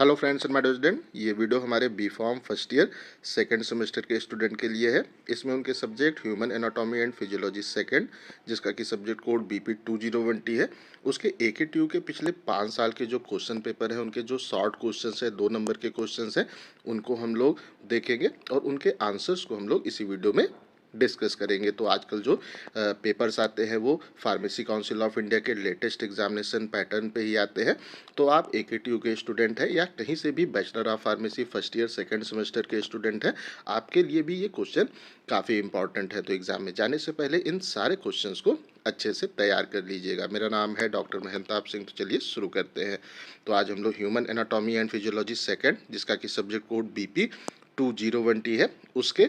Hello friends and my student, ये video हमारे B pharm first year second semester के student के लिए है। इसमें उनके subject human anatomy and physiology second, जिसका कि सब्जेक्ट कोड BP 2020 है, उसके AKTU के पिछले 5 साल के जो क्वेश्चन पेपर है, उनके जो शॉर्ट क्वेश्चन है, 2 नंबर के क्वेश्चन हैं, उनको हम लोग देखेंगे और उनके आंसर्स को हम लोग इसी वीडियो में डिस्कस करेंगे। तो आजकल जो पेपर्स आते हैं वो फार्मेसी काउंसिल ऑफ इंडिया के लेटेस्ट एग्जामिनेशन पैटर्न पे ही आते हैं। तो आप AKTU के स्टूडेंट हैं या कहीं से भी bachelor of pharmacy first year second semester के स्टूडेंट हैं, आपके लिए भी ये क्वेश्चन काफ़ी इंपॉर्टेंट है। तो एग्जाम में जाने से पहले इन सारे क्वेश्चंस को अच्छे से तैयार कर लीजिएगा। मेरा नाम है डॉक्टर महंताब सिंह। तो चलिए शुरू करते हैं। तो आज हम लोग human anatomy and physiology second, जिसका कि सब्जेक्ट कोड BP 2020 है, उसके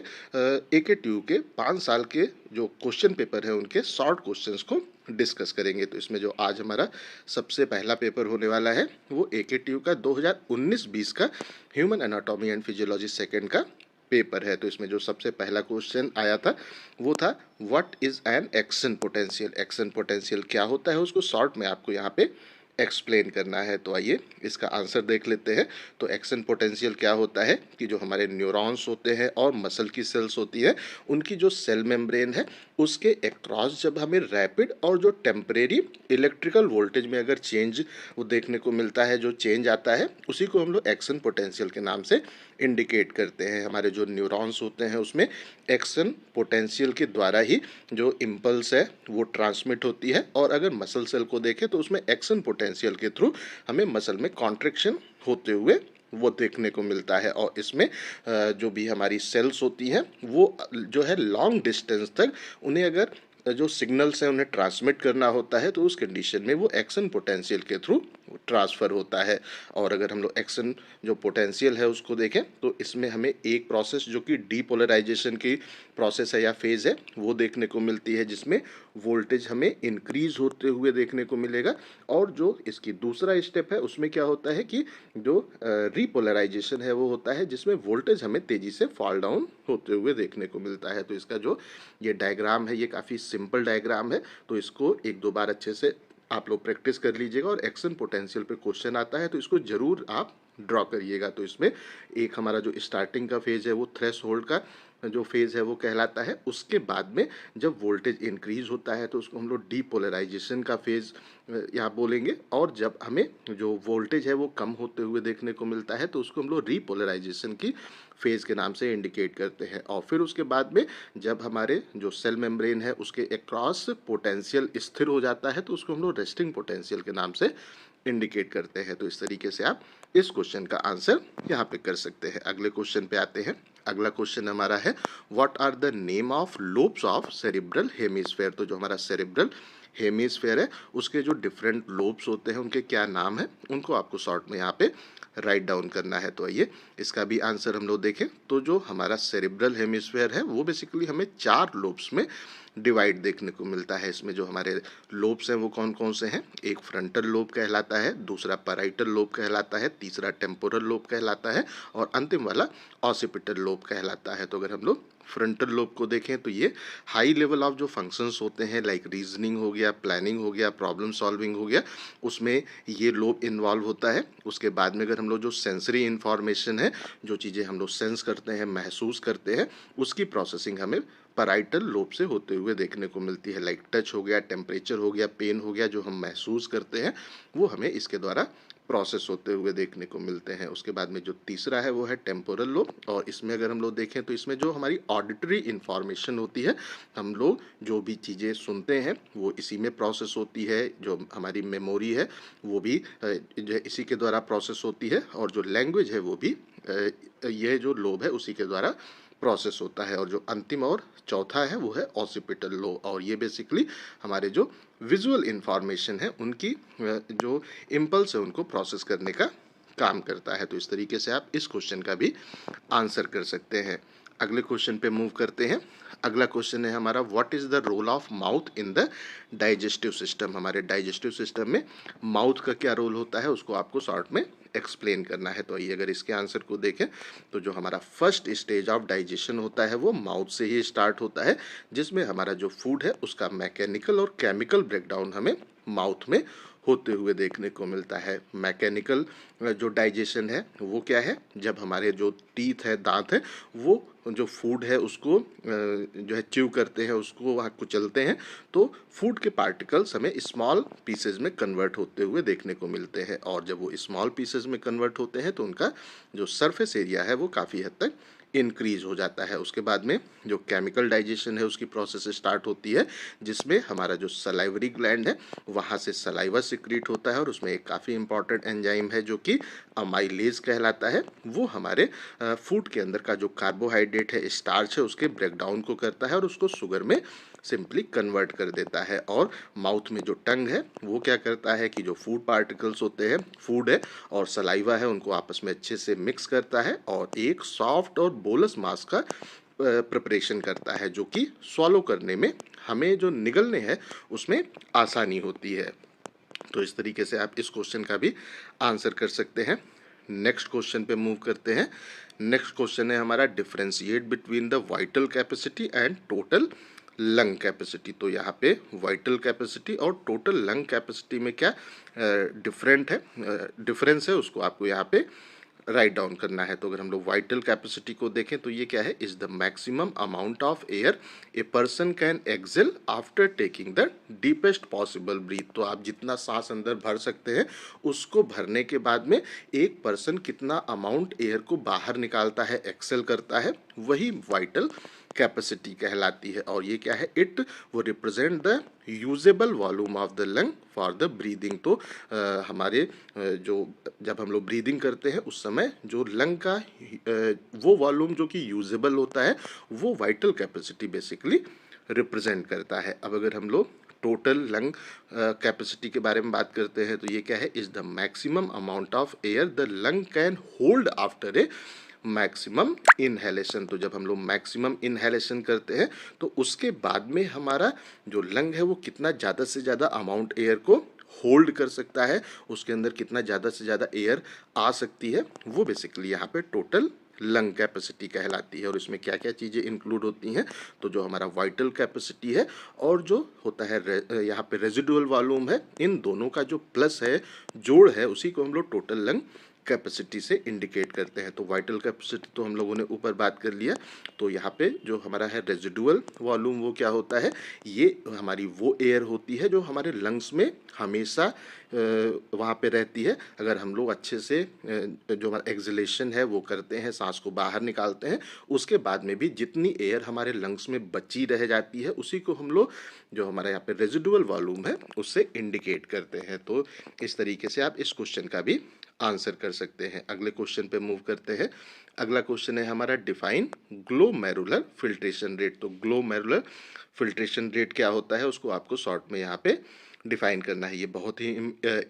AKTU के 5 साल के जो क्वेश्चन पेपर है उनके शॉर्ट क्वेश्चंस को डिस्कस करेंगे। तो इसमें जो आज हमारा सबसे पहला पेपर होने वाला है वो AKTU का 2019-20 का human anatomy and physiology second का पेपर है। तो इसमें जो सबसे पहला क्वेश्चन आया था वो था what is an action potential. Action potential क्या होता है उसको शॉर्ट में आपको यहाँ पे एक्सप्लेन करना है। तो आइए इसका आंसर देख लेते हैं। तो एक्शन पोटेंशियल क्या होता है कि जो हमारे न्यूरॉन्स होते हैं और मसल की सेल्स होती है, उनकी जो सेल मेम्ब्रेन है उसके एक्रॉस जब हमें रैपिड और जो टेम्परेरी इलेक्ट्रिकल वोल्टेज में अगर चेंज वो देखने को मिलता है, जो चेंज आता है, उसी को हम लोग एक्शन पोटेंशियल के नाम से इंडिकेट करते हैं। हमारे जो न्यूरॉन्स होते हैं उसमें एक्शन पोटेंशियल के द्वारा ही जो इम्पल्स है वो ट्रांसमिट होती है, और अगर मसल सेल को देखें तो उसमें एक्शन पोटेंशियल के थ्रू हमें मसल में कॉन्ट्रैक्शन होते हुए वो देखने को मिलता है। और इसमें जो भी हमारी सेल्स होती हैं वो जो है लॉन्ग डिस्टेंस तक उन्हें अगर जो सिग्नल्स हैं उन्हें ट्रांसमिट करना होता है, तो उस कंडीशन में वो एक्शन पोटेंशियल के थ्रू ट्रांसफ़र होता है। और अगर हम लोग एक्शन जो पोटेंशियल है उसको देखें तो इसमें हमें एक प्रोसेस जो कि डीपोलराइजेशन की प्रोसेस है या फेज़ है वो देखने को मिलती है, जिसमें वोल्टेज हमें इंक्रीज होते हुए देखने को मिलेगा। और जो इसकी दूसरा स्टेप है उसमें क्या होता है कि जो रीपोलराइजेशन है वो होता है, जिसमें वोल्टेज हमें तेज़ी से फॉल डाउन होते हुए देखने को मिलता है। तो इसका जो ये डायग्राम है ये काफ़ी सिंपल डायग्राम है, तो इसको एक दो बार अच्छे से आप लोग प्रैक्टिस कर लीजिएगा। और एक्शन पोटेंशियल पे क्वेश्चन आता है तो इसको जरूर आप ड्रॉ करिएगा। तो इसमें एक हमारा जो स्टार्टिंग का फेज है वो थ्रेशोल्ड का जो फेज़ है वो कहलाता है। उसके बाद में जब वोल्टेज इंक्रीज होता है तो उसको हम लोग डीपोलराइजेशन का फेज़ यहाँ बोलेंगे। और जब हमें जो वोल्टेज है वो कम होते हुए देखने को मिलता है तो उसको हम लोग रीपोलराइजेशन की फेज़ के नाम से इंडिकेट करते हैं। और फिर उसके बाद में जब हमारे जो सेल मेम्ब्रेन है उसके अक्रॉस पोटेंशियल स्थिर हो जाता है तो उसको हम लोग रेस्टिंग पोटेंशियल के नाम से इंडिकेट करते हैं। तो इस तरीके से आप इस क्वेश्चन का आंसर यहाँ पे कर सकते हैं। अगले क्वेश्चन पे आते हैं। अगला क्वेश्चन हमारा है what are the name of lobes of cerebral hemisphere. तो जो हमारा सेरिब्रल हेमिस्फेयर है उसके जो डिफरेंट लोब्स होते हैं उनके क्या नाम है, उनको आपको शॉर्ट में यहाँ पे राइट डाउन करना है। तो आइए इसका भी आंसर हम लोग देखें। तो जो हमारा सेरिब्रल हेमिस्फेयर है वो बेसिकली हमें 4 लोब्स में डिवाइड देखने को मिलता है। इसमें जो हमारे लोब्स हैं वो कौन कौन से हैं, एक फ्रंटल लोब कहलाता है, दूसरा पैराइटल लोब कहलाता है, तीसरा टेम्पोरल लोब कहलाता है, और अंतिम वाला ऑसिपिटल लोब कहलाता है। तो अगर हम लोग फ्रंटल लोब को देखें तो ये हाई लेवल ऑफ जो फंक्शंस होते हैं लाइक रीजनिंग हो गया, प्लानिंग हो गया, प्रॉब्लम सॉल्विंग हो गया, उसमें ये लोब इन्वॉल्व होता है। उसके बाद में अगर हम लोग जो सेंसरी इन्फॉर्मेशन है, जो चीज़ें हम लोग सेंस करते हैं, महसूस करते हैं, उसकी प्रोसेसिंग हमें पैराइटल लोब से होते हुए देखने को मिलती है। लाइक टच हो गया, टेम्परेचर हो गया, पेन हो गया, जो हम महसूस करते हैं वो हमें इसके द्वारा प्रोसेस होते हुए देखने को मिलते हैं। उसके बाद में जो तीसरा है वो है टेम्पोरल लोब, और इसमें अगर हम लोग देखें तो इसमें जो हमारी ऑडिटरी इन्फॉर्मेशन होती है, हम लोग जो भी चीज़ें सुनते हैं वो इसी में प्रोसेस होती है। जो हमारी मेमोरी है वो भी जो है इसी के द्वारा प्रोसेस होती है, और जो लैंग्वेज है वो भी यह जो लोब है उसी के द्वारा प्रोसेस होता है। और जो अंतिम और चौथा है वो है ऑसिपिटल लोब, और ये बेसिकली हमारे जो विजुअल इंफॉर्मेशन है उनकी जो इम्पल्स है उनको प्रोसेस करने का काम करता है। तो इस तरीके से आप इस क्वेश्चन का भी आंसर कर सकते हैं। अगले क्वेश्चन पे मूव करते हैं। अगला क्वेश्चन है हमारा what is the role of mouth in the digestive system. हमारे डाइजेस्टिव सिस्टम में माउथ का क्या रोल होता है उसको आपको शॉर्ट में एक्सप्लेन करना है। तो आइए अगर इसके आंसर को देखें तो जो हमारा फर्स्ट स्टेज ऑफ डाइजेशन होता है वो माउथ से ही स्टार्ट होता है, जिसमें हमारा जो फूड है उसका मैकेनिकल और केमिकल ब्रेकडाउन हमें माउथ में होते हुए देखने को मिलता है। मैकेनिकल जो डाइजेशन है वो क्या है, जब हमारे जो टीथ है, दांत है, वो जो फूड है उसको जो है च्यू करते हैं, उसको वहाँ कुचलते हैं, तो फूड के पार्टिकल्स हमें स्मॉल पीसेज में कन्वर्ट होते हुए देखने को मिलते हैं। और जब वो स्मॉल पीसेज में कन्वर्ट होते हैं तो उनका जो सरफेस एरिया है वो काफ़ी हद तक इंक्रीज हो जाता है। उसके बाद में जो केमिकल डाइजेशन है उसकी प्रोसेस स्टार्ट होती है, जिसमें हमारा जो सलाइवरी ग्लैंड है वहाँ से सलाइवा सिक्रीट होता है, और उसमें एक काफ़ी इंपॉर्टेंट एंजाइम है जो कि अमाइलेज कहलाता है। वो हमारे फूड के अंदर का जो कार्बोहाइड्रेट है, स्टार्च है, उसके ब्रेकडाउन को करता है और उसको शुगर में सिंपली कन्वर्ट कर देता है। और माउथ में जो टंग है वो क्या करता है कि जो फूड पार्टिकल्स होते हैं, फूड है और सलाइवा है, उनको आपस में अच्छे से मिक्स करता है और एक सॉफ्ट और बोलस मास का प्रिपरेशन करता है, जो कि स्वॉलो करने में हमें जो निगलने हैं उसमें आसानी होती है। तो इस तरीके से आप इस क्वेश्चन का भी आंसर कर सकते हैं। नेक्स्ट क्वेश्चन पे मूव करते हैं। नेक्स्ट क्वेश्चन है हमारा differentiate between the vital capacity and total lung capacity. तो यहाँ पे वाइटल कैपेसिटी और टोटल लंग कैपेसिटी में क्या डिफरेंस है, उसको आपको यहाँ पे राइट डाउन करना है। तो अगर हम लोग वाइटल कैपेसिटी को देखें तो ये क्या है, is the maximum amount of air a person can exhale after taking the deepest possible breath. तो आप जितना सांस अंदर भर सकते हैं, उसको भरने के बाद में एक पर्सन कितना अमाउंट एयर को बाहर निकालता है, एक्सेल करता है, वही वाइटल कैपेसिटी कहलाती है। और ये क्या है, इट वो represent the usable volume of the lung for the breathing. तो हमारे जो जब हम लोग ब्रीदिंग करते हैं उस समय जो लंग का वो वॉल्यूम जो कि यूजेबल होता है, वो वाइटल कैपेसिटी बेसिकली रिप्रेजेंट करता है। अब अगर हम लोग टोटल लंग कैपेसिटी के बारे में बात करते हैं तो ये क्या है, is the maximum amount of air the lung can hold after a maximum inhalation. तो जब हम लोग मैक्सिमम इनहेलेशन करते हैं तो उसके बाद में हमारा जो लंग है वो कितना ज़्यादा से ज़्यादा अमाउंट एयर को होल्ड कर सकता है, उसके अंदर कितना ज़्यादा से ज़्यादा एयर आ सकती है, वो बेसिकली यहाँ पे टोटल लंग कैपेसिटी कहलाती है। और इसमें क्या क्या चीज़ें इंक्लूड होती हैं, तो जो हमारा वाइटल कैपेसिटी है और जो होता है यहाँ पे रेजिडुअल वॉल्यूम है, इन दोनों का जो प्लस है, जोड़ है, उसी को हम लोग टोटल लंग कैपेसिटी से इंडिकेट करते हैं। तो वाइटल कैपेसिटी तो हम लोगों ने ऊपर बात कर लिया। तो यहाँ पे जो हमारा है रेजिडुअल वॉल्यूम, वो क्या होता है, ये हमारी वो एयर होती है जो हमारे लंग्स में हमेशा वहाँ पे रहती है। अगर हम लोग अच्छे से जो हमारा एक्सलेशन है वो करते हैं, सांस को बाहर निकालते हैं, उसके बाद में भी जितनी एयर हमारे लंग्स में बची रह जाती है, उसी को हम लोग जो हमारा यहाँ पे रेजिडुअल वॉल्यूम है उससे इंडिकेट करते हैं। तो इस तरीके से आप इस क्वेश्चन का भी आंसर कर सकते हैं। अगले क्वेश्चन पे मूव करते हैं। अगला क्वेश्चन है हमारा डिफाइन ग्लोमेरुलर फिल्ट्रेशन रेट। तो ग्लोमेरुलर फिल्ट्रेशन रेट क्या होता है, उसको आपको शॉर्ट में यहाँ पे डिफाइन करना है। ये बहुत ही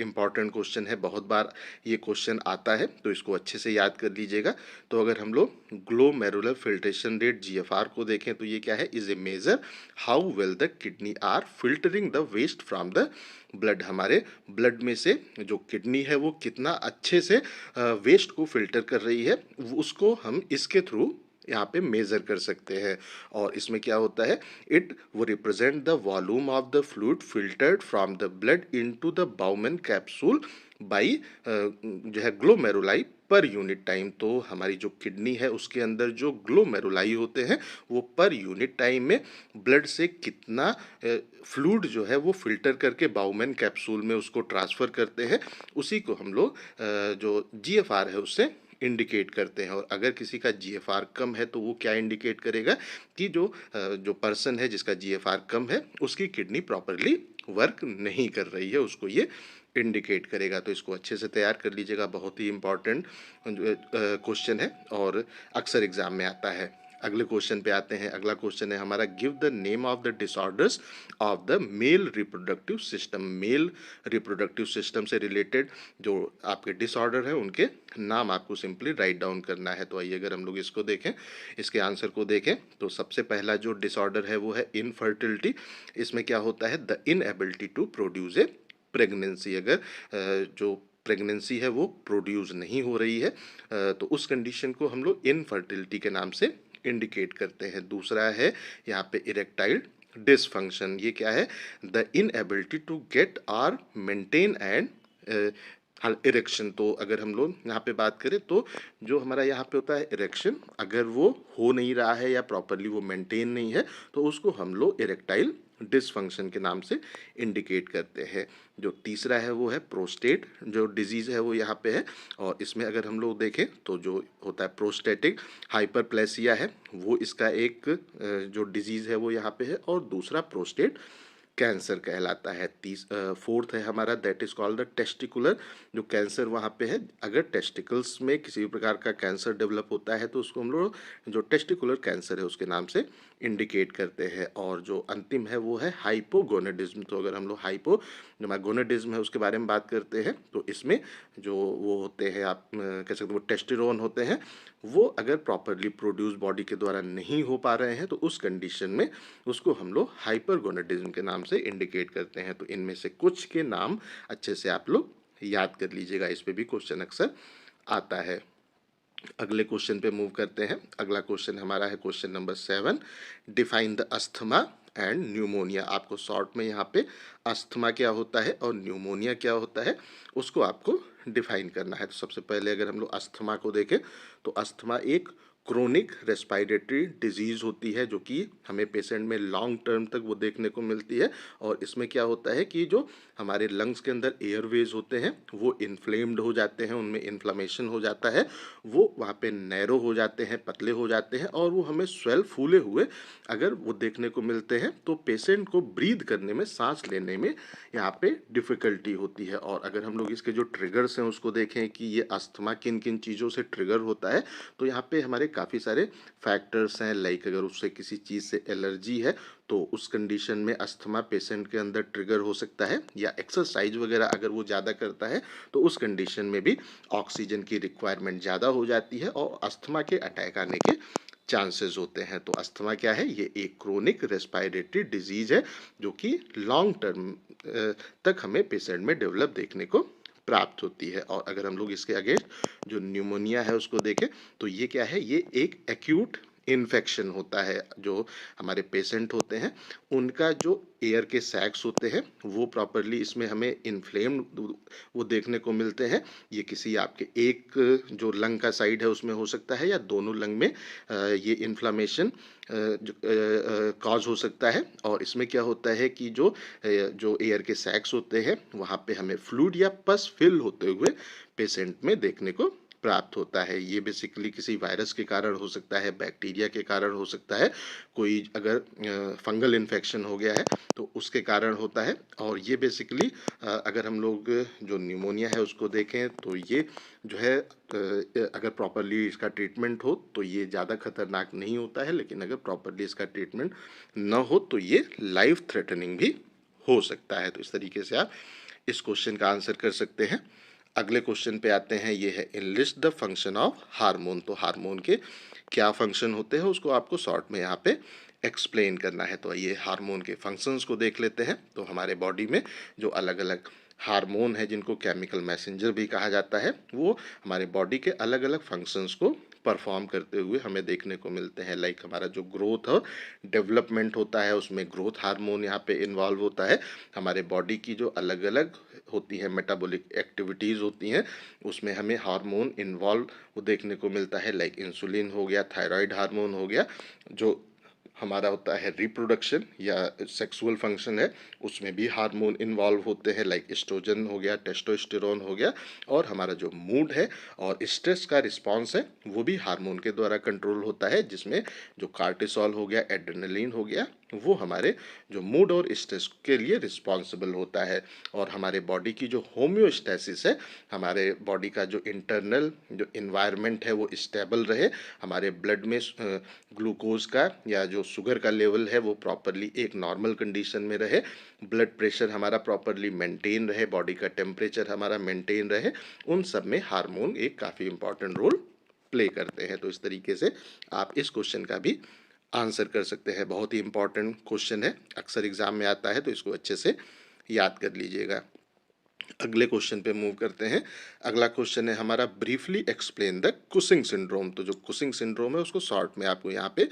इम्पॉर्टेंट क्वेश्चन है, बहुत बार ये क्वेश्चन आता है, तो इसको अच्छे से याद कर लीजिएगा। तो अगर हम लोग ग्लोमेरुलर फिल्ट्रेशन रेट GFR को देखें तो ये क्या है, is a measure how well the kidney are filtering the waste from the blood. हमारे ब्लड में से जो किडनी है वो कितना अच्छे से वेस्ट को फिल्टर कर रही है, उसको हम इसके थ्रू यहाँ पे मेज़र कर सकते हैं। और इसमें क्या होता है, इट वो represent the volume of the fluid filtered from the blood into the Bowman capsule by जो है ग्लोमेरुलाई पर यूनिट टाइम। तो हमारी जो किडनी है उसके अंदर जो ग्लोमेरुलाई होते हैं वो पर यूनिट टाइम में ब्लड से कितना फ्लूइड जो है वो फिल्टर करके बाउमन कैप्सूल में उसको ट्रांसफ़र करते हैं, उसी को हम लोग जो GFR है उससे इंडिकेट करते हैं। और अगर किसी का GFR कम है तो वो क्या इंडिकेट करेगा कि जो पर्सन है जिसका GFR कम है उसकी किडनी प्रॉपरली वर्क नहीं कर रही है, उसको ये इंडिकेट करेगा। तो इसको अच्छे से तैयार कर लीजिएगा, बहुत ही इम्पॉर्टेंट क्वेश्चन है और अक्सर एग्जाम में आता है। अगले क्वेश्चन पे आते हैं। अगला क्वेश्चन है हमारा, give the name of the disorders of the male reproductive system. Male reproductive system से रिलेटेड जो आपके डिसऑर्डर है उनके नाम आपको सिंपली राइट डाउन करना है। तो आइए अगर हम लोग इसको देखें, इसके आंसर को देखें, तो सबसे पहला जो डिसऑर्डर है वो है इनफर्टिलिटी। इसमें क्या होता है, the inability to produce a pregnancy. अगर जो प्रेगनेंसी है वो प्रोड्यूस नहीं हो रही है तो उस कंडीशन को हम लोग इनफर्टिलिटी के नाम से इंडिकेट करते हैं। दूसरा है यहाँ पे इरेक्टाइल डिसफंक्शन, ये क्या है? The inability to get or maintain and erection. तो अगर हम लोग यहाँ पे बात करें तो जो हमारा यहाँ पे होता है इरेक्शन, अगर वो हो नहीं रहा है या प्रॉपरली वो मेंटेन नहीं है तो उसको हम लोग इरेक्टाइल डिसफंक्शन के नाम से इंडिकेट करते हैं। जो तीसरा है वो है प्रोस्टेट जो डिजीज़ है वो यहाँ पे है, और इसमें अगर हम लोग देखें तो जो होता है प्रोस्टेटिक हाइपरप्लेसिया है वो इसका एक जो डिजीज़ है वो यहाँ पे है, और दूसरा प्रोस्टेट कैंसर कहलाता है। फोर्थ है हमारा that is called the testicular जो कैंसर वहाँ पे है। अगर टेस्टिकल्स में किसी भी प्रकार का कैंसर डेवलप होता है तो उसको हम लोग जो टेस्टिकुलर कैंसर है उसके नाम से इंडिकेट करते हैं। और जो अंतिम है वो है हाइपोगोनेडिज्म। तो अगर हम लोग जो हमारा गोनेडिज्म है उसके बारे में बात करते हैं तो इसमें जो वो होते हैं, आप कह सकते हो वो टेस्टोस्टेरोन होते हैं, वो अगर प्रॉपरली प्रोड्यूस बॉडी के द्वारा नहीं हो पा रहे हैं तो उस कंडीशन में उसको हम लोग हाइपरगोनेडिज्म के नाम से इंडिकेट करते हैं। तो इनमें से कुछ के नाम अच्छे से आप लोग याद कर लीजिएगा, इस पे भी क्वेश्चन अक्सर आता है। अगले क्वेश्चन पे मूव करते हैं। अगला क्वेश्चन हमारा है question number 7, define the asthma and pneumonia. आपको शॉर्ट में यहाँ पे अस्थमा क्या होता है और न्यूमोनिया क्या होता है उसको आपको डिफाइन करना है। तो सबसे पहले अगर हम लोग अस्थमा को देखें तो अस्थमा एक क्रोनिक रेस्पिरेटरी डिजीज़ होती है जो कि हमें पेशेंट में लॉन्ग टर्म तक वो देखने को मिलती है। और इसमें क्या होता है कि जो हमारे लंग्स के अंदर एयरवेज होते हैं वो इन्फ्लेम्ड हो जाते हैं, उनमें इन्फ्लामेशन हो जाता है, वो वहाँ पे नैरो हो जाते हैं, पतले हो जाते हैं, और वो हमें स्वेल फूले हुए अगर वो देखने को मिलते हैं तो पेशेंट को ब्रीथ करने में, सांस लेने में यहाँ पे डिफ़िकल्टी होती है। और अगर हम लोग इसके जो ट्रिगर्स हैं उसको देखें कि ये अस्थमा किन किन चीज़ों से ट्रिगर होता है, तो यहाँ पे हमारे काफ़ी सारे फैक्टर्स हैं। लाइक अगर उससे किसी चीज़ से एलर्जी है तो उस कंडीशन में अस्थमा पेशेंट के अंदर ट्रिगर हो सकता है, या एक्सरसाइज वगैरह अगर वो ज़्यादा करता है तो उस कंडीशन में भी ऑक्सीजन की रिक्वायरमेंट ज़्यादा हो जाती है और अस्थमा के अटैक आने के चांसेस होते हैं। तो अस्थमा क्या है? ये एक क्रोनिक रेस्पिरेटरी डिजीज है जो कि लॉन्ग टर्म तक हमें पेशेंट में डेवलप देखने को प्राप्त होती है। और अगर हम लोग इसके अगेंस्ट जो न्यूमोनिया है उसको देखें तो ये क्या है? ये एक एक्यूट इन्फेक्शन होता है। जो हमारे पेशेंट होते हैं उनका जो एयर के सैक्स होते हैं वो प्रॉपरली इसमें हमें इन्फ्लेम्ड वो देखने को मिलते हैं। ये किसी आपके एक जो लंग का साइड है उसमें हो सकता है या दोनों लंग में ये इन्फ्लामेशन कॉज हो सकता है। और इसमें क्या होता है कि जो एयर के सैक्स होते हैं वहाँ पे हमें फ्लूइड या पस फिल होते हुए पेशेंट में देखने को प्राप्त होता है। ये बेसिकली किसी वायरस के कारण हो सकता है, बैक्टीरिया के कारण हो सकता है, कोई अगर फंगल इन्फेक्शन हो गया है तो उसके कारण होता है। और ये बेसिकली अगर हम लोग जो न्यूमोनिया है उसको देखें तो ये जो है अगर प्रॉपरली इसका ट्रीटमेंट हो तो ये ज़्यादा खतरनाक नहीं होता है, लेकिन अगर प्रॉपरली इसका ट्रीटमेंट न हो तो ये लाइफ थ्रेटनिंग भी हो सकता है। तो इस तरीके से आप इस क्वेश्चन का आंसर कर सकते हैं। अगले क्वेश्चन पे आते हैं, ये है enlist the function of hormone. तो हार्मोन के क्या फंक्शन होते हैं उसको आपको शॉर्ट में यहाँ पे एक्सप्लेन करना है। तो ये हार्मोन के फंक्शंस को देख लेते हैं। तो हमारे बॉडी में जो अलग अलग हार्मोन है जिनको केमिकल मैसेंजर भी कहा जाता है वो हमारे बॉडी के अलग अलग फंक्शंस को परफॉर्म करते हुए हमें देखने को मिलते हैं। लाइक हमारा जो ग्रोथ और डेवलपमेंट होता है उसमें ग्रोथ हार्मोन यहाँ पे इन्वॉल्व होता है। हमारे बॉडी की जो अलग अलग होती है मेटाबॉलिक एक्टिविटीज़ होती हैं उसमें हमें हार्मोन इन्वॉल्व वो देखने को मिलता है। लाइक इंसुलिन हो गया, थायराइड हार्मोन हो गया, जो हमारा होता है रिप्रोडक्शन या सेक्सुअल फंक्शन है उसमें भी हार्मोन इन्वॉल्व होते हैं। लाइक एस्ट्रोजन हो गया, टेस्टोस्टेरोन हो गया। और हमारा जो मूड है और स्ट्रेस का रिस्पांस है वो भी हार्मोन के द्वारा कंट्रोल होता है, जिसमें जो कार्टिसोल हो गया, एड्रेनलिन हो गया, वो हमारे जो मूड और स्ट्रेस के लिए रिस्पॉन्सिबल होता है। और हमारे बॉडी की जो होम्योस्टैसिस है, हमारे बॉडी का जो इंटरनल जो इन्वायरमेंट है वो स्टेबल रहे, हमारे ब्लड में ग्लूकोज का या जो शुगर का लेवल है वो प्रॉपरली एक नॉर्मल कंडीशन में रहे, ब्लड प्रेशर हमारा प्रॉपरली मेंटेन रहे, बॉडी का टेम्परेचर हमारा मेंटेन रहे, उन सब में हार्मोन एक काफ़ी इंपॉर्टेंट रोल प्ले करते हैं। तो इस तरीके से आप इस क्वेश्चन का भी आंसर कर सकते हैं। बहुत ही इंपॉर्टेंट क्वेश्चन है, अक्सर एग्जाम में आता है, तो इसको अच्छे से याद कर लीजिएगा। अगले क्वेश्चन पे मूव करते हैं। अगला क्वेश्चन है हमारा briefly explain the Cushing syndrome. तो जो कुसिंग सिंड्रोम है उसको शॉर्ट में आपको यहाँ पे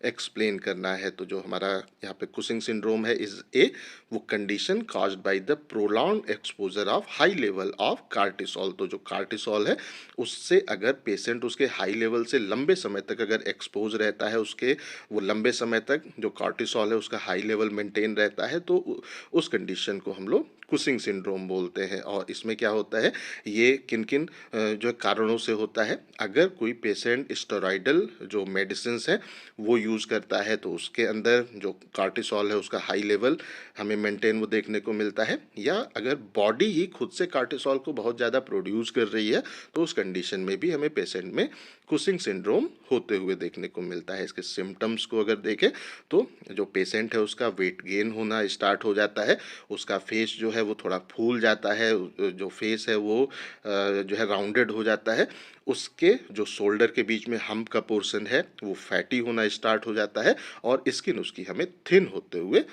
एक्सप्लेन करना है। तो जो हमारा यहाँ पे कुशिंग सिंड्रोम है इज ए वो condition caused by the prolong exposure of high level of cortisol. तो जो कार्टिसोल है उससे अगर पेशेंट उसके हाई लेवल से लंबे समय तक अगर एक्सपोज रहता है, उसके वो लंबे समय तक जो कार्टिसोल है उसका हाई लेवल मेंटेन रहता है, तो उस कंडीशन को हम लोग कुशिंग सिंड्रोम बोलते हैं। और इसमें क्या होता है, ये किन किन जो कारणों से होता है। अगर कोई पेशेंट स्टेरॉइडल जो मेडिसिन है वो यूज़ करता है तो उसके अंदर जो कार्टिसोल है उसका हाई लेवल हमें मेंटेन वो देखने को मिलता है, या अगर बॉडी ही खुद से कार्टिसोल को बहुत ज़्यादा प्रोड्यूस कर रही है तो उस कंडीशन में भी हमें पेशेंट में कुशिंग सिंड्रोम होते हुए देखने को मिलता है। इसके सिम्टम्स को अगर देखें तो जो पेशेंट है उसका वेट गेन होना स्टार्ट हो जाता है, उसका फेस जो है वो थोड़ा फूल जाता है, जो फेस है वो जो है राउंडेड हो जाता है, उसके जो शोल्डर के बीच में हम्प का पोर्शन है वो फैटी होना स्टार्ट हो जाता है, और स्किन उसकी हमें थिन होते हुए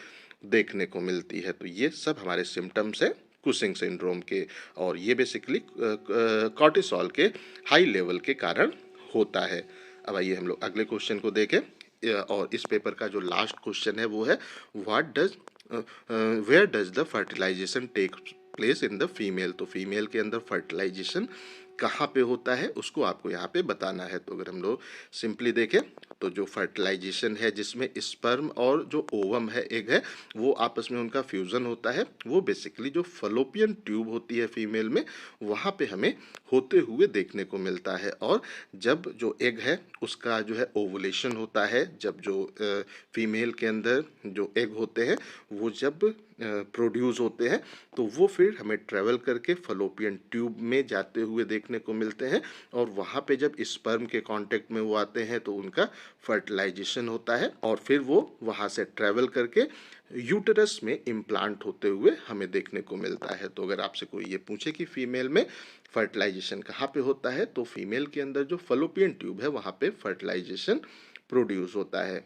देखने को मिलती है। तो ये सब हमारे सिम्टम्स है कुशिंग सिंड्रोम के, और ये बेसिकली कॉर्टिसोल के हाई लेवल के कारण होता है। अब आइए हम लोग अगले क्वेश्चन को देखें, और इस पेपर का जो लास्ट क्वेश्चन है वो है what does where does the fertilization take place in the female. तो फीमेल के अंदर फर्टिलाइजेशन कहाँ पे होता है उसको आपको यहाँ पे बताना है। तो अगर हम लोग सिंपली देखें तो जो फर्टिलाइजेशन है जिसमें स्पर्म और जो ओवम है, एग है, वो आपस में उनका फ्यूज़न होता है, वो बेसिकली जो फलोपियन ट्यूब होती है फीमेल में वहाँ पे हमें होते हुए देखने को मिलता है। और जब जो एग है उसका जो है ओवुलेशन होता है, जब जो फीमेल के अंदर जो एग होते हैं वो जब प्रोड्यूस होते हैं तो वो फिर हमें ट्रेवल करके फलोपियन ट्यूब में जाते हुए देखने को मिलते हैं, और वहाँ पे जब स्पर्म के कांटेक्ट में वो आते हैं तो उनका फर्टिलाइजेशन होता है, और फिर वो वहाँ से ट्रेवल करके यूटरस में इम्प्लांट होते हुए हमें देखने को मिलता है। तो अगर आपसे कोई ये पूछे कि फीमेल में फर्टिलाइजेशन कहाँ पे होता है, तो फीमेल के अंदर जो फलोपियन ट्यूब है वहाँ पे फर्टिलाइजेशन प्रोड्यूस होता है।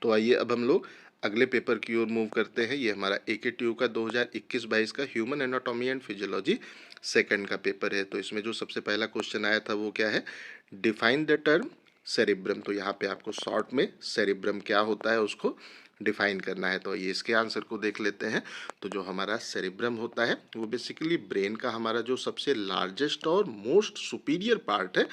तो आइए अब हम लोग अगले पेपर की ओर मूव करते हैं। ये हमारा AKTU का 2021-22 का human anatomy and physiology second का पेपर है। तो इसमें जो सबसे पहला क्वेश्चन आया था वो क्या है, डिफाइन द टर्म सेरिब्रम। तो यहाँ पे आपको शॉर्ट में सेरिब्रम क्या होता है उसको डिफाइन करना है। तो ये इसके आंसर को देख लेते हैं। तो जो हमारा सेरिब्रम होता है वो बेसिकली ब्रेन का हमारा जो सबसे लार्जेस्ट और मोस्ट सुपीरियर पार्ट है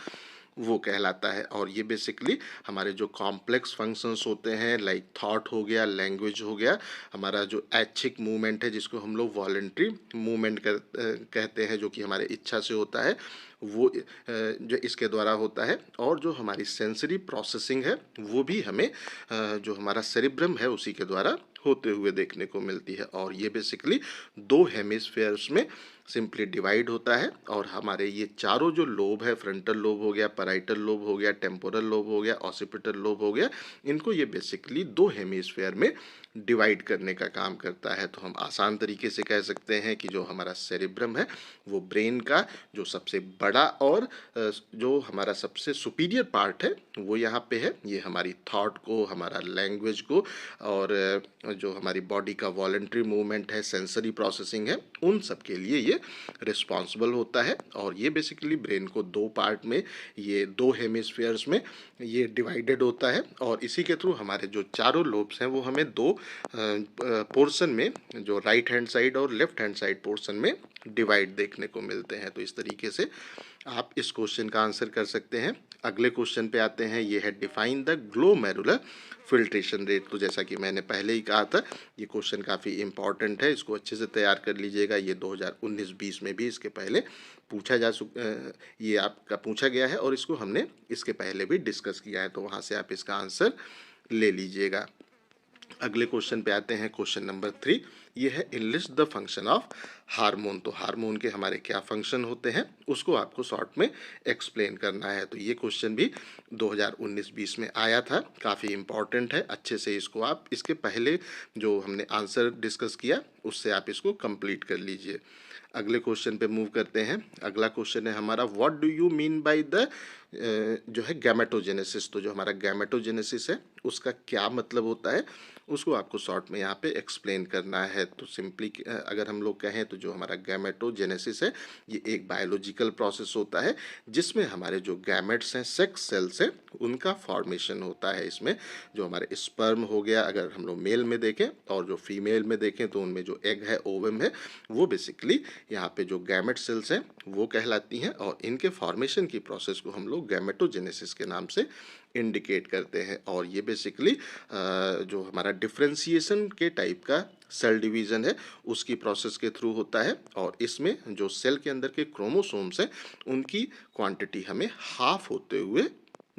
वो कहलाता है, और ये बेसिकली हमारे जो कॉम्प्लेक्स फंक्शंस होते हैं लाइक थॉट हो गया, लैंग्वेज हो गया, हमारा जो ऐच्छिक मूवमेंट है जिसको हम लोग वॉलंटरी मूवमेंट कहते हैं, जो कि हमारे इच्छा से होता है, वो जो इसके द्वारा होता है, और जो हमारी सेंसरी प्रोसेसिंग है वो भी हमें जो हमारा सेरिब्रम है उसी के द्वारा होते हुए देखने को मिलती है। और ये बेसिकली दो हेमिस्फेयर्स में सिंपली डिवाइड होता है, और हमारे ये चारों जो लोब है, फ्रंटल लोब हो गया, पैराइटल लोब हो गया, टेम्पोरल लोब हो गया, ऑसिपिटल लोब हो गया, इनको ये बेसिकली दो हेमिस्फेयर में डिवाइड करने का काम करता है। तो हम आसान तरीके से कह सकते हैं कि जो हमारा सेरिब्रम है वो ब्रेन का जो सबसे बड़ा और जो हमारा सबसे सुपीरियर पार्ट है वो यहाँ पे है। ये हमारी थॉट को, हमारा लैंग्वेज को, और जो हमारी बॉडी का वॉलंटरी मूवमेंट है, सेंसरी प्रोसेसिंग है, उन सब के लिए ये रिस्पॉन्सिबल होता है। और ये बेसिकली ब्रेन को दो पार्ट में, ये दो हेमिस्फेयर्स में ये डिवाइडेड होता है, और इसी के थ्रू हमारे जो चारों लोब्स हैं वो हमें दो पोर्शन में, जो राइट हैंड साइड और लेफ्ट हैंड साइड पोर्शन में डिवाइड देखने को मिलते हैं। तो इस तरीके से आप इस क्वेश्चन का आंसर कर सकते हैं। अगले क्वेश्चन पे आते हैं, ये है define the glomerular filtration rate. तो जैसा कि मैंने पहले ही कहा था ये क्वेश्चन काफ़ी इंपॉर्टेंट है, इसको अच्छे से तैयार कर लीजिएगा। ये 2019-20 में भी इसके पहले ये आपका पूछा गया है, और इसको हमने इसके पहले भी डिस्कस किया है, तो वहाँ से आप इसका आंसर ले लीजिएगा। अगले क्वेश्चन पे आते हैं, क्वेश्चन नंबर 3। ये है enlist the function of hormone. तो हार्मोन के हमारे क्या फंक्शन होते हैं उसको आपको शॉर्ट में एक्सप्लेन करना है। तो ये क्वेश्चन भी 2019-20 में आया था, काफ़ी इम्पॉर्टेंट है। अच्छे से इसको आप इसके पहले जो हमने आंसर डिस्कस किया उससे आप इसको कंप्लीट कर लीजिए। अगले क्वेश्चन पे मूव करते हैं। अगला क्वेश्चन है हमारा, what do you mean by the जो है गैमेटोजेनेसिस। तो जो हमारा गैमेटोजेनेसिस है उसका क्या मतलब होता है उसको आपको शॉर्ट में यहाँ पे एक्सप्लेन करना है। है। तो सिंपली अगर हम लोग कहें तो जो हमारा गैमेटोजेनेसिस है ये एक बायोलॉजिकल प्रोसेस होता है जिसमें हमारे जो गैमेट्स हैं, सेक्स सेल्स हैं, उनका फॉर्मेशन होता है। इसमें जो हमारे स्पर्म हो गया अगर हम लोग मेल में देखें और जो फीमेल में देखें तो उनमें जो एग है, ओवम है, वो बेसिकली यहाँ पे जो गैमेट सेल्स हैं वो कहलाती हैं और इनके फॉर्मेशन की प्रोसेस को हम लोग गैमेटोजेनेसिस के नाम से इंडिकेट करते हैं। और ये बेसिकली जो हमारा डिफ्रेंसिएशन के टाइप का सेल डिवीज़न है उसकी प्रोसेस के थ्रू होता है और इसमें जो सेल के अंदर के क्रोमोसोम्स हैं उनकी क्वांटिटी हमें हाफ होते हुए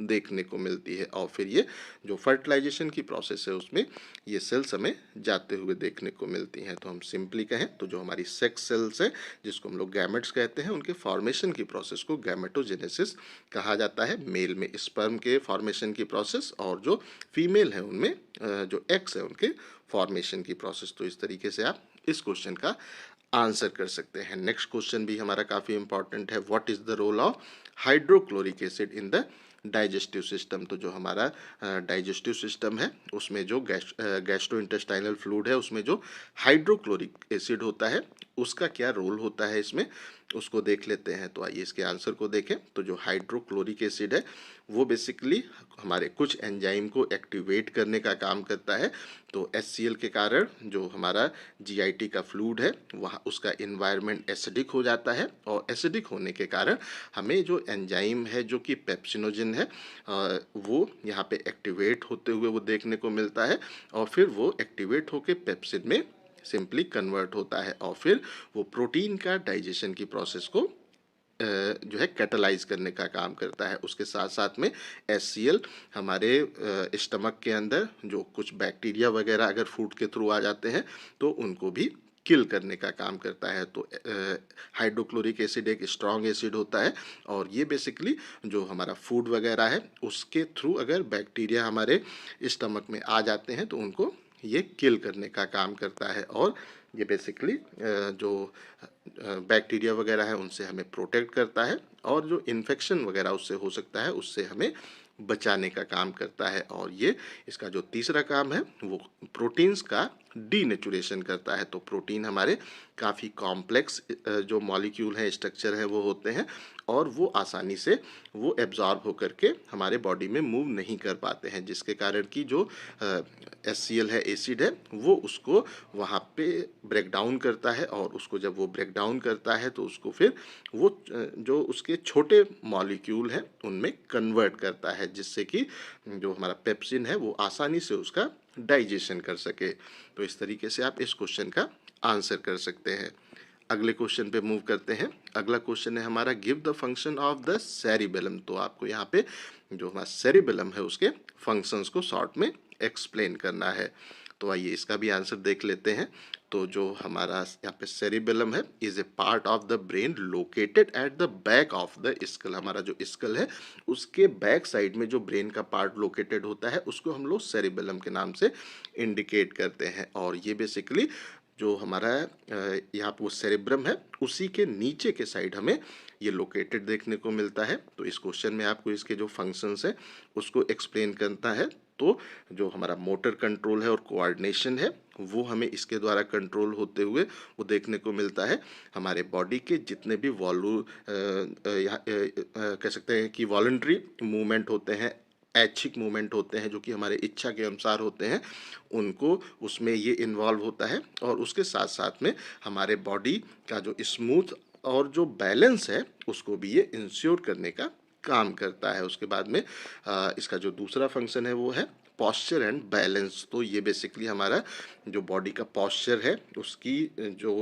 देखने को मिलती है और फिर ये जो फर्टिलाइजेशन की प्रोसेस है उसमें ये सेल्स हमें जाते हुए देखने को मिलती हैं। तो हम सिंपली कहें तो जो हमारी सेक्स सेल्स है जिसको हम लोग गैमेट्स कहते हैं उनके फॉर्मेशन की प्रोसेस को गैमेटोजेनेसिस कहा जाता है। मेल में स्पर्म के फॉर्मेशन की प्रोसेस और जो फीमेल है उनमें जो एग्स है उनके फॉर्मेशन की प्रोसेस। तो इस तरीके से आप इस क्वेश्चन का आंसर कर सकते हैं। नेक्स्ट क्वेश्चन भी हमारा काफ़ी इंपॉर्टेंट है, what is the role of hydrochloric acid in the digestive system. तो जो हमारा डाइजेस्टिव सिस्टम है उसमें जो गैस्ट्रो इंटेस्टाइनल फ्लूइड है उसमें जो हाइड्रोक्लोरिक एसिड होता है उसका क्या रोल होता है इसमें, उसको देख लेते हैं। तो आइए इसके आंसर को देखें। तो जो हाइड्रोक्लोरिक एसिड है वो बेसिकली हमारे कुछ एंजाइम को एक्टिवेट करने का काम करता है। तो HCl के कारण जो हमारा GIT का फ्लूइड है वहाँ उसका इन्वायरमेंट एसिडिक हो जाता है और एसिडिक होने के कारण हमें जो एंजाइम है जो कि पेप्सिनोजन है वो यहाँ पे एक्टिवेट होते हुए वो देखने को मिलता है और फिर वो एक्टिवेट होके पेप्सिन में सिंपली कन्वर्ट होता है और फिर वो प्रोटीन का डाइजेशन की प्रोसेस को जो है कैटलाइज करने का काम करता है। उसके साथ साथ में HCl हमारे स्टमक के अंदर जो कुछ बैक्टीरिया वगैरह अगर फूड के थ्रू आ जाते हैं तो उनको भी किल करने का काम करता है। तो हाइड्रोक्लोरिक एसिड एक स्ट्रॉन्ग एसिड होता है और ये बेसिकली जो हमारा फूड वगैरह है उसके थ्रू अगर बैक्टीरिया हमारे स्टमक में आ जाते हैं तो उनको ये किल करने का काम करता है और ये बेसिकली जो बैक्टीरिया वगैरह है उनसे हमें प्रोटेक्ट करता है और जो इन्फेक्शन वगैरह उससे हो सकता है उससे हमें बचाने का काम करता है। और ये इसका जो तीसरा काम है वो प्रोटीन्स का डीनेचुरेशन करता है। तो प्रोटीन हमारे काफ़ी कॉम्प्लेक्स जो मॉलिक्यूल हैं, स्ट्रक्चर है वो होते हैं और वो आसानी से वो एब्जॉर्ब होकर के हमारे बॉडी में मूव नहीं कर पाते हैं, जिसके कारण कि जो HCl है, एसिड है, वो उसको वहाँ पे ब्रेक डाउन करता है और उसको जब वो ब्रेक डाउन करता है तो उसको फिर वो जो उसके छोटे मॉलिक्यूल हैं उनमें कन्वर्ट करता है जिससे कि जो हमारा पेप्सिन है वो आसानी से उसका डाइजेशन कर सके। तो इस तरीके से आप इस क्वेश्चन का आंसर कर सकते हैं। अगले क्वेश्चन पे मूव करते हैं। अगला क्वेश्चन है हमारा give the function of the cerebellum. तो आपको यहाँ पे जो हमारा सेरिबेलम है उसके फंक्शंस को शॉर्ट में एक्सप्लेन करना है। तो आइए इसका भी आंसर देख लेते हैं। तो जो हमारा यहाँ पे सेरिबेलम है is A part of the brain located at the back of the skull. हमारा जो स्कल है उसके बैक साइड में जो ब्रेन का पार्ट लोकेटेड होता है उसको हम लोग सेरिबेलम के नाम से इंडिकेट करते हैं। और ये बेसिकली जो हमारा यहाँ पर वो सेरेब्रम है उसी के नीचे के साइड हमें ये लोकेटेड देखने को मिलता है। तो इस क्वेश्चन में आपको इसके जो फंक्शंस हैं उसको एक्सप्लेन करना है। तो जो हमारा मोटर कंट्रोल है और कोऑर्डिनेशन है वो हमें इसके द्वारा कंट्रोल होते हुए वो देखने को मिलता है। हमारे बॉडी के जितने भी कह सकते हैं कि वॉलंटरी मूवमेंट होते हैं, ऐच्छिक मूवमेंट होते हैं जो कि हमारे इच्छा के अनुसार होते हैं, उनको उसमें ये इन्वॉल्व होता है और उसके साथ साथ में हमारे बॉडी का जो स्मूथ और जो बैलेंस है उसको भी ये इंश्योर करने का काम करता है। उसके बाद में इसका जो दूसरा फंक्शन है वो है पॉस्चर एंड बैलेंस। तो ये बेसिकली हमारा जो बॉडी का पॉस्चर है उसकी जो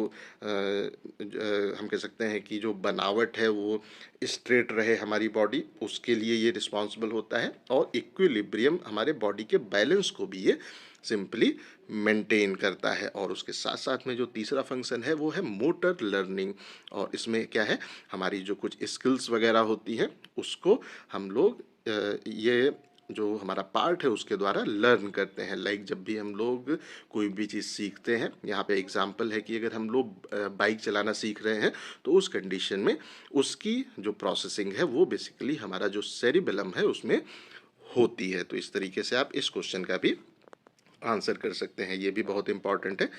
हम कह सकते हैं कि जो बनावट है वो स्ट्रेट रहे हमारी बॉडी, उसके लिए ये रिस्पॉन्सिबल होता है और इक्विलिब्रियम हमारे बॉडी के बैलेंस को भी ये सिंपली मेंटेन करता है। और उसके साथ साथ में जो तीसरा फंक्शन है वो है मोटर लर्निंग। और इसमें क्या है हमारी जो कुछ स्किल्स वगैरह होती हैं उसको हम लोग ये जो हमारा पार्ट है उसके द्वारा लर्न करते हैं। लाइक जब भी हम लोग कोई भी चीज़ सीखते हैं, यहाँ पे एग्जांपल है कि अगर हम लोग बाइक चलाना सीख रहे हैं तो उस कंडीशन में उसकी जो प्रोसेसिंग है वो बेसिकली हमारा जो सेरिबेलम है उसमें होती है। तो इस तरीके से आप इस क्वेश्चन का भी आंसर कर सकते हैं। ये भी बहुत इंपॉर्टेंट है,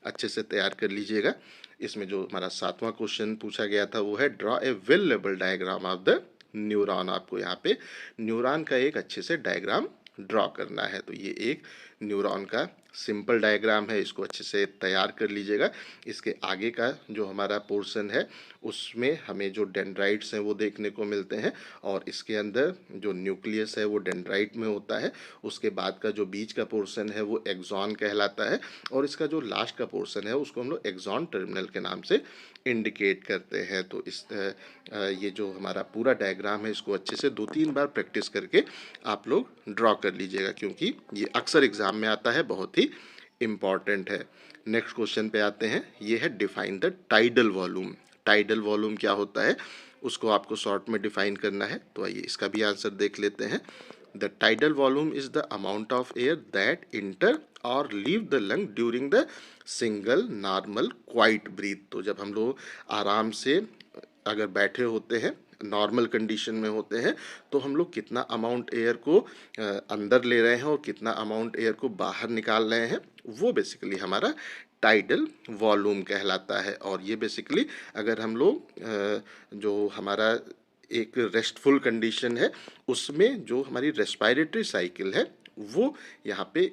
अच्छे से तैयार कर लीजिएगा। इसमें जो हमारा 7वां क्वेश्चन पूछा गया था वो है draw a well label diagram of the neuron. आपको यहाँ पे न्यूरॉन का एक अच्छे से डायग्राम ड्रॉ करना है। तो ये एक न्यूरॉन का सिंपल डायग्राम है, इसको अच्छे से तैयार कर लीजिएगा। इसके आगे का जो हमारा पोर्शन है उसमें हमें जो डेंड्राइट्स हैं वो देखने को मिलते हैं, और इसके अंदर जो न्यूक्लियस है वो डेंड्राइट में होता है। उसके बाद का जो बीच का पोर्शन है वो एक्सॉन कहलाता है, और इसका जो लास्ट का पोर्शन है उसको हम लोग एक्सॉन टर्मिनल के नाम से इंडिकेट करते हैं। तो ये जो हमारा पूरा डायग्राम है इसको अच्छे से 2-3 बार प्रैक्टिस करके आप लोग ड्रॉ कर लीजिएगा, क्योंकि ये अक्सर एग्जाम में आता है, बहुत ही इम्पॉर्टेंट है। नेक्स्ट क्वेश्चन पे आते हैं, ये है define the tidal volume. Tidal volume क्या होता है उसको आपको शॉर्ट में डिफाइन करना है। तो आइए इसका भी आंसर देख लेते हैं। The tidal volume is the amount of air that enter or leave the lung during the single normal quiet breath. तो जब हम लोग आराम से अगर बैठे होते हैं, नॉर्मल कंडीशन में होते हैं, तो हम लोग कितना अमाउंट एयर को अंदर ले रहे हैं और कितना अमाउंट एयर को बाहर निकाल रहे हैं, वो बेसिकली हमारा टाइडल वॉल्यूम कहलाता है। और ये बेसिकली अगर हम लोग जो हमारा एक रेस्टफुल कंडीशन है उसमें जो हमारी रेस्पिरेटरी साइकिल है वो यहाँ पे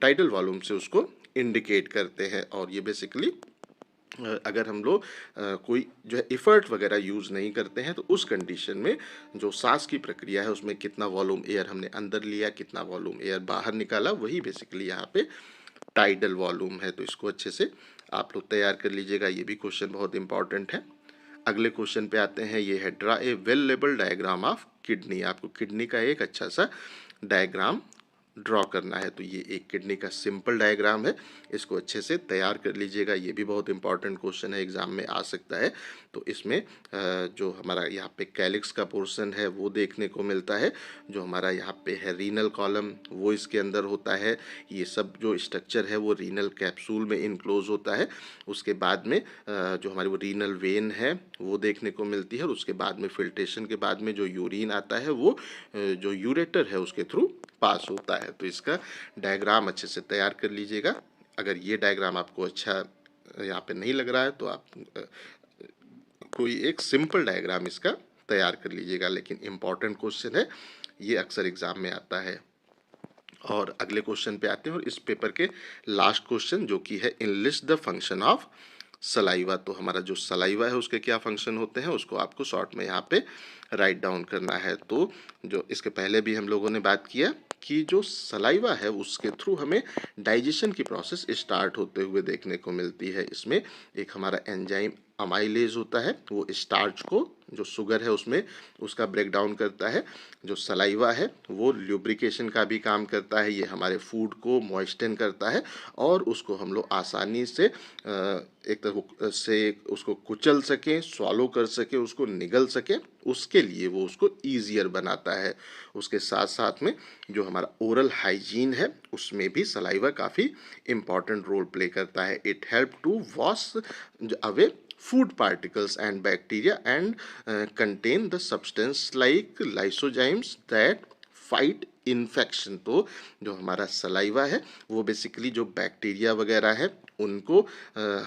टाइडल वॉल्यूम से उसको इंडिकेट करते हैं। और ये बेसिकली अगर हम लोग कोई जो है इफ़र्ट वगैरह यूज़ नहीं करते हैं तो उस कंडीशन में जो सांस की प्रक्रिया है उसमें कितना वॉल्यूम एयर हमने अंदर लिया, कितना वॉल्यूम एयर बाहर निकाला, वही बेसिकली यहाँ पे टाइडल वॉल्यूम है। तो इसको अच्छे से आप लोग तैयार कर लीजिएगा, ये भी क्वेश्चन बहुत इंपॉर्टेंट है। अगले क्वेश्चन पे आते हैं, ये है draw a well label diagram of kidney. आपको किडनी का एक अच्छा सा डायग्राम ड्रॉ करना है। तो ये एक किडनी का सिंपल डायग्राम है, इसको अच्छे से तैयार कर लीजिएगा। ये भी बहुत इंपॉर्टेंट क्वेश्चन है, एग्जाम में आ सकता है। तो इसमें जो हमारा यहाँ पे कैलिक्स का पोर्शन है वो देखने को मिलता है, जो हमारा यहाँ पे है रीनल कॉलम वो इसके अंदर होता है। ये सब जो स्ट्रक्चर है वो रीनल कैप्सूल में इनक्लोज होता है। उसके बाद में जो हमारी वो रीनल वेन है वो देखने को मिलती है, और उसके बाद में फिल्ट्रेशन के बाद में जो यूरिन आता है वो जो यूरेटर है उसके थ्रू पास होता है। तो इसका डायग्राम अच्छे से तैयार कर लीजिएगा। अगर ये डायग्राम आपको अच्छा यहाँ पे नहीं लग रहा है तो आप कोई एक सिंपल डायग्राम इसका तैयार कर लीजिएगा, लेकिन इम्पॉर्टेंट क्वेश्चन है, ये अक्सर एग्जाम में आता है। और अगले क्वेश्चन पे आते हैं, और इस पेपर के लास्ट क्वेश्चन जो कि है enlist the function of saliva. तो हमारा जो सलाइवा है उसके क्या फंक्शन होते हैं उसको आपको शॉर्ट में यहाँ पे राइट डाउन करना है। तो जो इसके पहले भी हम लोगों ने बात किया कि जो सलाइवा है उसके थ्रू हमें डाइजेशन की प्रोसेस स्टार्ट होते हुए देखने को मिलती है। इसमें एक हमारा एंजाइम अमाइलेज होता है, वो स्टार्च को जो शुगर है उसमें उसका ब्रेक डाउन करता है। जो सलाइवा है वो ल्यूब्रिकेशन का भी काम करता है, ये हमारे फूड को मॉइस्चन करता है और उसको हम लोग आसानी से एक तरह से उसको कुचल सकें, स्वॉलो कर सके, उसको निगल सके, उसके लिए वो उसको ईजियर बनाता है। उसके साथ साथ में जो हमारा ओरल हाइजीन है उसमें भी सलाइवा काफ़ी इम्पॉर्टेंट रोल प्ले करता है। It help to wash away food particles and bacteria and contain the substance like lysozymes that fight infection. तो जो हमारा सलाइवा है वो बेसिकली जो बैक्टीरिया वगैरह है उनको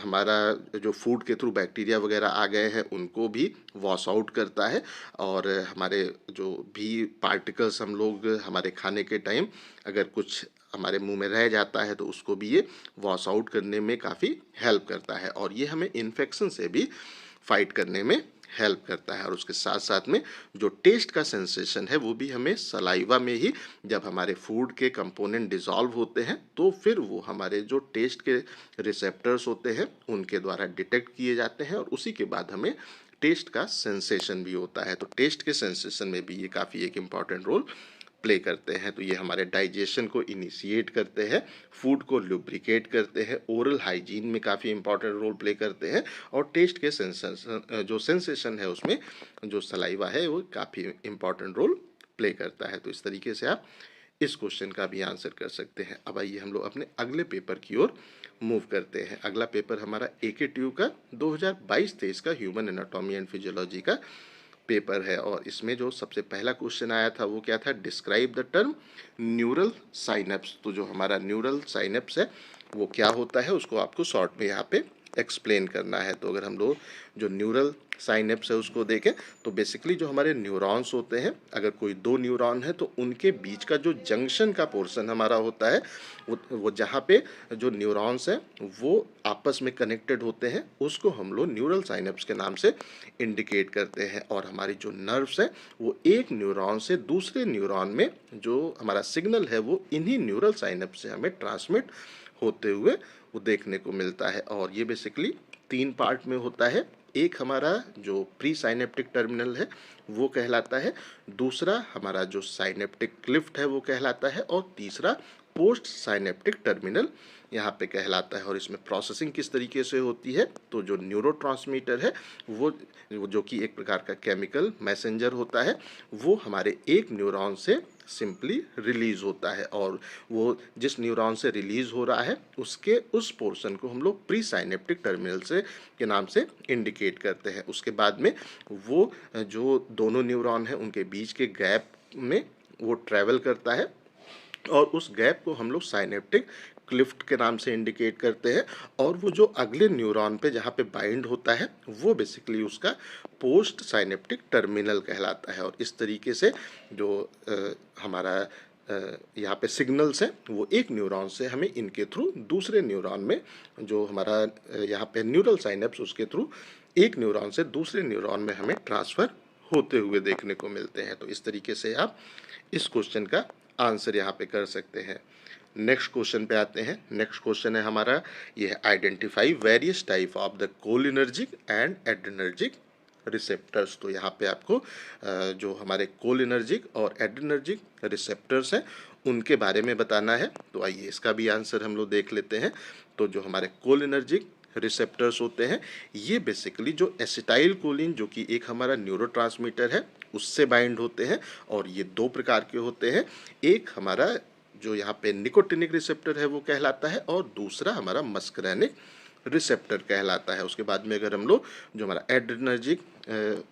हमारा जो फूड के थ्रू बैक्टीरिया वगैरह आ गए हैं उनको भी वॉश आउट करता है, और हमारे जो भी पार्टिकल्स हम लोग हमारे खाने के टाइम अगर कुछ हमारे मुंह में रह जाता है तो उसको भी ये वॉश आउट करने में काफ़ी हेल्प करता है, और ये हमें इन्फेक्शन से भी फाइट करने में हेल्प करता है। और उसके साथ साथ में जो टेस्ट का सेंसेशन है वो भी हमें सलाइवा में ही, जब हमारे फूड के कंपोनेंट डिसॉल्व होते हैं तो फिर वो हमारे जो टेस्ट के रिसेप्टर्स होते हैं उनके द्वारा डिटेक्ट किए जाते हैं, और उसी के बाद हमें टेस्ट का सेंसेशन भी होता है। तो टेस्ट के सेंसेशन में भी ये काफ़ी एक इम्पॉर्टेंट रोल प्ले करते हैं। तो ये हमारे डाइजेशन को इनिशिएट करते हैं, फूड को लुब्रिकेट करते हैं, ओरल हाइजीन में काफ़ी इंपॉर्टेंट रोल प्ले करते हैं, और टेस्ट के सेंसेशन जो सेंसेशन है उसमें जो सलाइवा है वो काफ़ी इंपॉर्टेंट रोल प्ले करता है। तो इस तरीके से आप इस क्वेश्चन का भी आंसर कर सकते हैं। अब आइए हम लोग अपने अगले पेपर की ओर मूव करते हैं। अगला पेपर हमारा AK ट्यूब का 2022-23 का ह्यूमन एनाटॉमी एंड फिजियोलॉजी का पेपर है। और इसमें जो सबसे पहला क्वेश्चन आया था वो क्या था, describe the term neural synapse. तो जो हमारा न्यूरल साइनेप्स है वो क्या होता है उसको आपको शॉर्ट में यहाँ पे एक्सप्लेन करना है। तो अगर हम लोग जो न्यूरल साइनेप्स है उसको देखें तो बेसिकली जो हमारे न्यूरॉन्स होते हैं, अगर कोई दो न्यूरॉन है तो उनके बीच का जो जंक्शन का पोर्शन हमारा होता है वो जहाँ पे जो न्यूरॉन्स हैं वो आपस में कनेक्टेड होते हैं उसको हम लोग न्यूरल साइनेप्स के नाम से इंडिकेट करते हैं। और हमारी जो नर्व्स हैं वो एक न्यूरॉन से दूसरे न्यूरॉन में जो हमारा सिग्नल है वो इन्हीं न्यूरल साइनेप्स से हमें ट्रांसमिट होते हुए वो देखने को मिलता है। और ये बेसिकली 3 पार्ट में होता है। एक हमारा जो प्री साइनेप्टिक टर्मिनल है वो कहलाता है, दूसरा हमारा जो साइनेप्टिक क्लिफ्ट है वो कहलाता है, और तीसरा पोस्ट साइनेप्टिक टर्मिनल यहाँ पे कहलाता है। और इसमें प्रोसेसिंग किस तरीके से होती है, तो जो न्यूरोट्रांसमीटर है वो जो कि एक प्रकार का केमिकल मैसेंजर होता है वो हमारे एक न्यूरॉन से सिंपली रिलीज होता है, और वो जिस न्यूरॉन से रिलीज हो रहा है उसके उस पोर्शन को हम लोग प्री साइनेप्टिक टर्मिनल से के नाम से इंडिकेट करते हैं। उसके बाद में वो जो दोनों न्यूरॉन हैं उनके बीच के गैप में वो ट्रैवल करता है, और उस गैप को हम लोग साइनेप्टिक क्लिफ्ट के नाम से इंडिकेट करते हैं। और वो जो अगले न्यूरॉन पे जहाँ पे बाइंड होता है वो बेसिकली उसका पोस्ट साइनेप्टिक टर्मिनल कहलाता है। और इस तरीके से जो हमारा यहाँ पे सिग्नल्स हैं वो एक न्यूरॉन से हमें इनके थ्रू दूसरे न्यूरॉन में जो हमारा यहाँ पे न्यूरल साइनेप्स उसके थ्रू एक न्यूरॉन से दूसरे न्यूरॉन में हमें ट्रांसफ़र होते हुए देखने को मिलते हैं। तो इस तरीके से आप इस क्वेश्चन का आंसर यहाँ पे कर सकते हैं। नेक्स्ट क्वेश्चन पे आते हैं। नेक्स्ट क्वेश्चन है हमारा ये है, identify various type of the cholinergic and adrenergic receptors. तो यहाँ पे आपको जो हमारे कोलिनर्जिक और एड्रेनर्जिक रिसेप्टर्स हैं उनके बारे में बताना है। तो आइए इसका भी आंसर हम लोग देख लेते हैं। तो जो हमारे कोलिनर्जिक रिसेप्टर्स होते हैं ये बेसिकली जो एसिटाइल कोलिन जो कि एक हमारा न्यूरोट्रांसमीटर है उससे बाइंड होते हैं, और ये 2 प्रकार के होते हैं। एक हमारा जो यहाँ पे निकोटिनिक रिसेप्टर है वो कहलाता है, और दूसरा हमारा मस्करेनिक रिसेप्टर कहलाता है। उसके बाद में अगर हम लोग जो हमारा एड्रेनर्जिक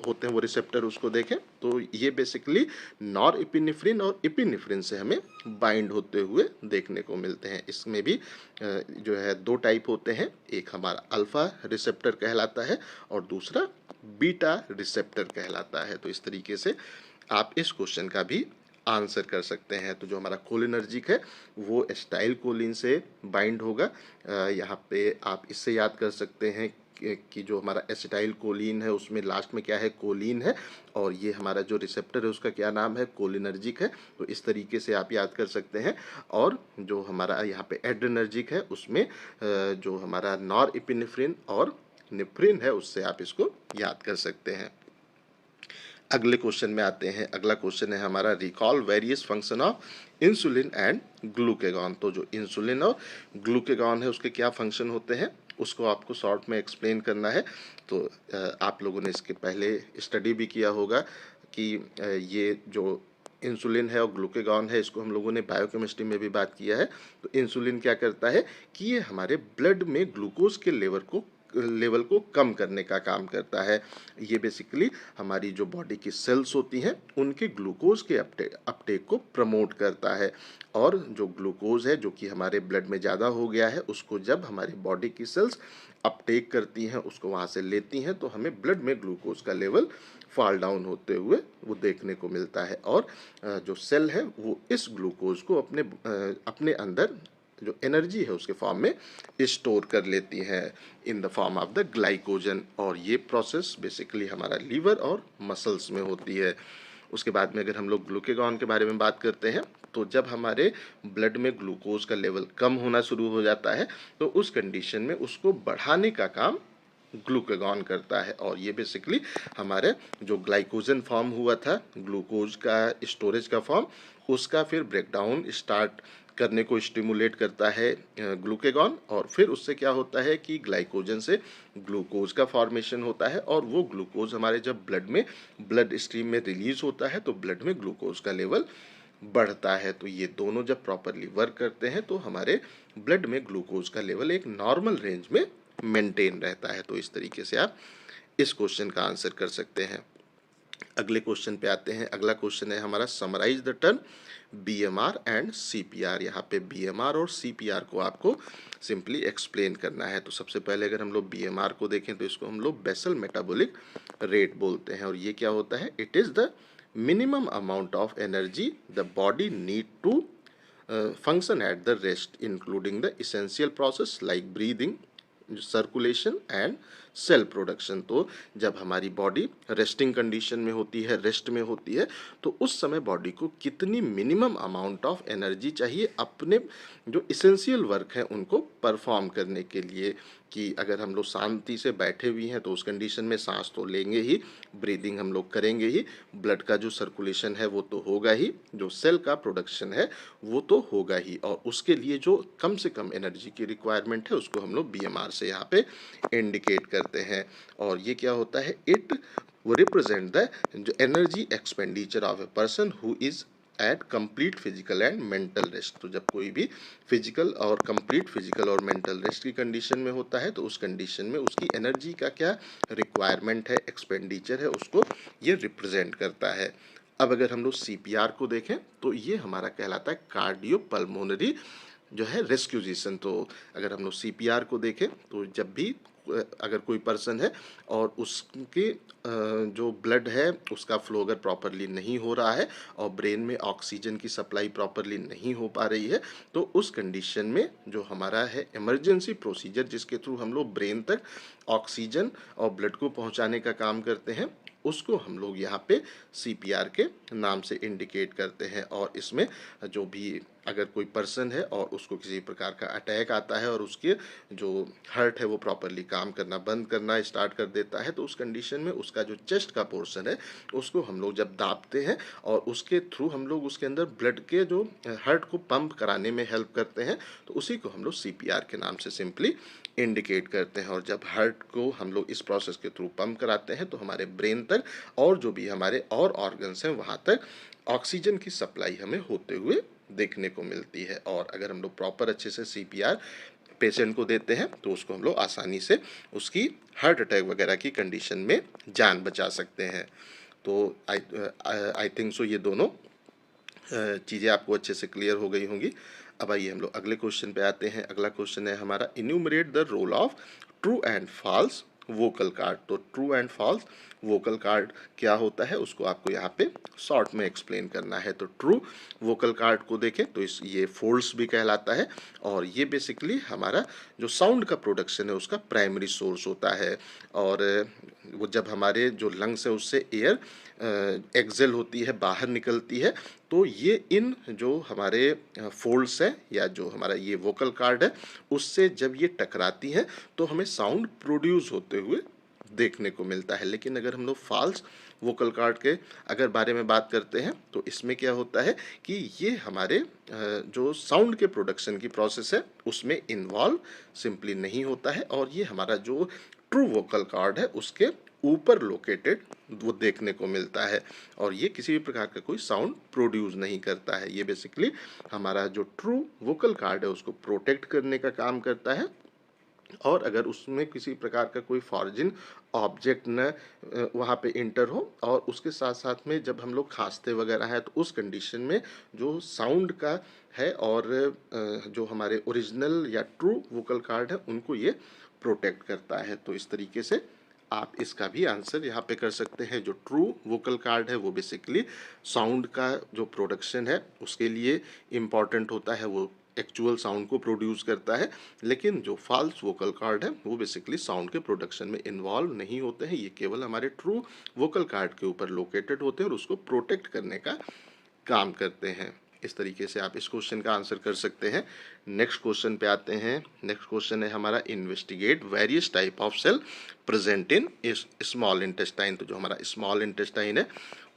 होते हैं वो रिसेप्टर उसको देखें तो ये बेसिकली नॉर इपिनेफ्रिन और इपिनेफ्रिन से हमें बाइंड होते हुए देखने को मिलते हैं। इसमें भी जो है 2 टाइप होते हैं, एक हमारा अल्फा रिसेप्टर कहलाता है और दूसरा बीटा रिसेप्टर कहलाता है। तो इस तरीके से आप इस क्वेश्चन का भी आंसर कर सकते हैं। तो जो हमारा कोलिनर्जिक है वो एस्टाइल कोलिन से बाइंड होगा। यहाँ पे आप इससे याद कर सकते हैं कि जो हमारा एसिटाइल कोलिन है उसमें लास्ट में क्या है, कोलिन है, और ये हमारा जो रिसेप्टर है उसका क्या नाम है, कोलिनर्जिक है। तो इस तरीके से आप याद कर सकते हैं। और जो हमारा यहाँ पे एड्रेनर्जिक है उसमें जो हमारा नॉर इपिनेफ्रिन और नेफ्रिन है उससे आप इसको याद कर सकते हैं। अगले क्वेश्चन में आते हैं। अगला क्वेश्चन है हमारा, recall various function of insulin and glucagon. तो जो इंसुलिन और ग्लूकेगॉन है उसके क्या फंक्शन होते हैं उसको आपको शॉर्ट में एक्सप्लेन करना है। तो आप लोगों ने इसके पहले स्टडी भी किया होगा कि ये जो इंसुलिन है और ग्लूकेगॉन है इसको हम लोगों ने बायोकेमिस्ट्री में भी बात किया है। तो इंसुलिन क्या करता है कि ये हमारे ब्लड में ग्लूकोज के लेवल को कम करने का काम करता है। ये बेसिकली हमारी जो बॉडी की सेल्स होती हैं उनके ग्लूकोज के अपटेक को प्रमोट करता है, और जो ग्लूकोज है जो कि हमारे ब्लड में ज़्यादा हो गया है उसको जब हमारी बॉडी की सेल्स अपटेक करती हैं उसको वहाँ से लेती हैं तो हमें ब्लड में ग्लूकोज का लेवल फॉल डाउन होते हुए वो देखने को मिलता है। और जो सेल है वो इस ग्लूकोज को अपने अंदर जो एनर्जी है उसके फॉर्म में स्टोर कर लेती हैं in the form of the glycogen, और ये प्रोसेस बेसिकली हमारा लीवर और मसल्स में होती है। उसके बाद में अगर हम लोग ग्लूकेगॉन के बारे में बात करते हैं तो जब हमारे ब्लड में ग्लूकोज का लेवल कम होना शुरू हो जाता है तो उस कंडीशन में उसको बढ़ाने का काम ग्लूकेगॉन करता है। और ये बेसिकली हमारे जो ग्लाइकोजन फॉर्म हुआ था ग्लूकोज का स्टोरेज का फॉर्म उसका फिर ब्रेकडाउन स्टार्ट करने को स्टिमुलेट करता है ग्लूकेगॉन, और फिर उससे क्या होता है कि ग्लाइकोजन से ग्लूकोज का फॉर्मेशन होता है, और वो ग्लूकोज हमारे जब ब्लड स्ट्रीम में रिलीज होता है तो ब्लड में ग्लूकोज का लेवल बढ़ता है। तो ये दोनों जब प्रॉपरली वर्क करते हैं तो हमारे ब्लड में ग्लूकोज का लेवल एक नॉर्मल रेंज में मेंटेन रहता है। तो इस तरीके से आप इस क्वेश्चन का आंसर कर सकते हैं। अगले क्वेश्चन पे आते हैं। अगला क्वेश्चन है हमारा summarize the term BMR and CPR. यहाँ पे बीएमआर और सीपीआर को आपको सिंपली एक्सप्लेन करना है। तो सबसे पहले अगर हम लोग बीएमआर को देखें तो इसको हम लोग बेसल मेटाबॉलिक रेट बोलते हैं। और ये क्या होता है? It is the minimum amount of energy the body need to function at the rest including the essential process like breathing, circulation and cell production. तो जब हमारी बॉडी रेस्टिंग कंडीशन में होती है, रेस्ट में होती है, तो उस समय बॉडी को कितनी मिनिमम अमाउंट ऑफ एनर्जी चाहिए अपने जो इसेंशियल वर्क हैं उनको परफॉर्म करने के लिए। कि अगर हम लोग शांति से बैठे हुए हैं तो उस कंडीशन में सांस तो लेंगे ही, ब्रीदिंग हम लोग करेंगे ही, ब्लड का जो सर्कुलेशन है वो तो होगा ही, जो सेल का प्रोडक्शन है वो तो होगा ही, और उसके लिए जो कम से कम एनर्जी की रिक्वायरमेंट है उसको हम लोग बीएमआर से यहाँ पे इंडिकेट करते हैं। और ये क्या होता है? इट वो रिप्रेजेंट द जो energy expenditure of a person who is at complete physical and mental rest. तो जब कोई भी फिजिकल और कंप्लीट फिजिकल और मेंटल रेस्ट की कंडीशन में होता है तो उस कंडीशन में उसकी एनर्जी का क्या रिक्वायरमेंट है, एक्सपेंडिचर है, उसको ये रिप्रेजेंट करता है। अब अगर हम लोग सीपीआर को देखें तो ये हमारा कहलाता है कार्डियो पल्मोनरी जो है रेस्क्यूजिशन। तो अगर हम लोग सीपीआर को देखें तो जब भी अगर कोई पर्सन है और उसके जो ब्लड है उसका फ्लो अगर प्रॉपरली नहीं हो रहा है और ब्रेन में ऑक्सीजन की सप्लाई प्रॉपरली नहीं हो पा रही है, तो उस कंडीशन में जो हमारा है इमरजेंसी प्रोसीजर जिसके थ्रू हम लोग ब्रेन तक ऑक्सीजन और ब्लड को पहुंचाने का काम करते हैं, उसको हम लोग यहाँ पे सीपीआर के नाम से इंडिकेट करते हैं। और इसमें जो भी अगर कोई पर्सन है और उसको किसी प्रकार का अटैक आता है और उसके जो हार्ट है वो प्रॉपरली काम करना बंद करना स्टार्ट कर देता है, तो उस कंडीशन में उसका जो चेस्ट का पोर्शन है उसको हम लोग जब दाबते हैं और उसके थ्रू हम लोग उसके अंदर ब्लड के जो हार्ट को पंप कराने में हेल्प करते हैं, तो उसी को हम लोग सीपीआर के नाम से सिंपली इंडिकेट करते हैं। और जब हार्ट को हम लोग इस प्रोसेस के थ्रू पंप कराते हैं तो हमारे ब्रेन तक और जो भी हमारे और ऑर्गन्स हैं वहाँ तक ऑक्सीजन की सप्लाई हमें होते हुए देखने को मिलती है। और अगर हम लोग प्रॉपर अच्छे से सीपीआर पेशेंट को देते हैं तो उसको हम लोग आसानी से उसकी हार्ट अटैक वगैरह की कंडीशन में जान बचा सकते हैं। तो आई थिंक सो ये दोनों चीज़ें आपको अच्छे से क्लियर हो गई होंगी। अब आइए हम लोग अगले क्वेश्चन पे आते हैं। अगला क्वेश्चन है हमारा enumerate the role of true and false vocal cord. तो true and false vocal cord क्या होता है उसको आपको यहाँ पे शॉर्ट में एक्सप्लेन करना है। तो ट्रू वोकल कार्ड को देखें तो इस ये फोल्ड्स भी कहलाता है और ये बेसिकली हमारा जो साउंड का प्रोडक्शन है उसका प्राइमरी सोर्स होता है। और वो जब हमारे जो लंग्स है उससे एयर एक्सेल होती है, बाहर निकलती है, तो ये इन जो हमारे फोल्ड्स हैं या जो हमारा ये वोकल कार्ड है उससे जब ये टकराती हैं तो हमें साउंड प्रोड्यूस होते हुए देखने को मिलता है। लेकिन अगर हम लोग फॉल्स वोकल कार्ड के अगर बारे में बात करते हैं तो इसमें क्या होता है कि ये हमारे जो साउंड के प्रोडक्शन की प्रोसेस है उसमें इन्वॉल्व सिंपली नहीं होता है और ये हमारा जो ट्रू वोकल कार्ड है उसके ऊपर लोकेटेड वो देखने को मिलता है और ये किसी भी प्रकार का कोई साउंड प्रोड्यूस नहीं करता है। ये बेसिकली हमारा जो ट्रू वोकल कार्ड है उसको प्रोटेक्ट करने का काम करता है और अगर उसमें किसी प्रकार का कोई फॉरेन ऑब्जेक्ट न वहाँ पे इंटर हो और उसके साथ साथ में जब हम लोग खांसते वगैरह हैं तो उस कंडीशन में जो साउंड का है और जो हमारे ओरिजिनल या ट्रू वोकल कार्ड है उनको ये प्रोटेक्ट करता है। तो इस तरीके से आप इसका भी आंसर यहाँ पे कर सकते हैं। जो ट्रू वोकल कार्ड है वो बेसिकली साउंड का जो प्रोडक्शन है उसके लिए इम्पॉर्टेंट होता है, वो एक्चुअल साउंड को प्रोड्यूस करता है। लेकिन जो फॉल्स वोकल कार्ड है वो बेसिकली साउंड के प्रोडक्शन में इन्वॉल्व नहीं होते हैं, ये केवल हमारे ट्रू वोकल कार्ड के ऊपर लोकेटेड होते हैं और उसको प्रोटेक्ट करने का काम करते हैं। इस तरीके से आप इस क्वेश्चन का आंसर कर सकते हैं। नेक्स्ट क्वेश्चन पे आते हैं। नेक्स्ट क्वेश्चन है हमारा investigate various type of cell present in small intestine. तो जो हमारा स्मॉल इंटेस्टाइन है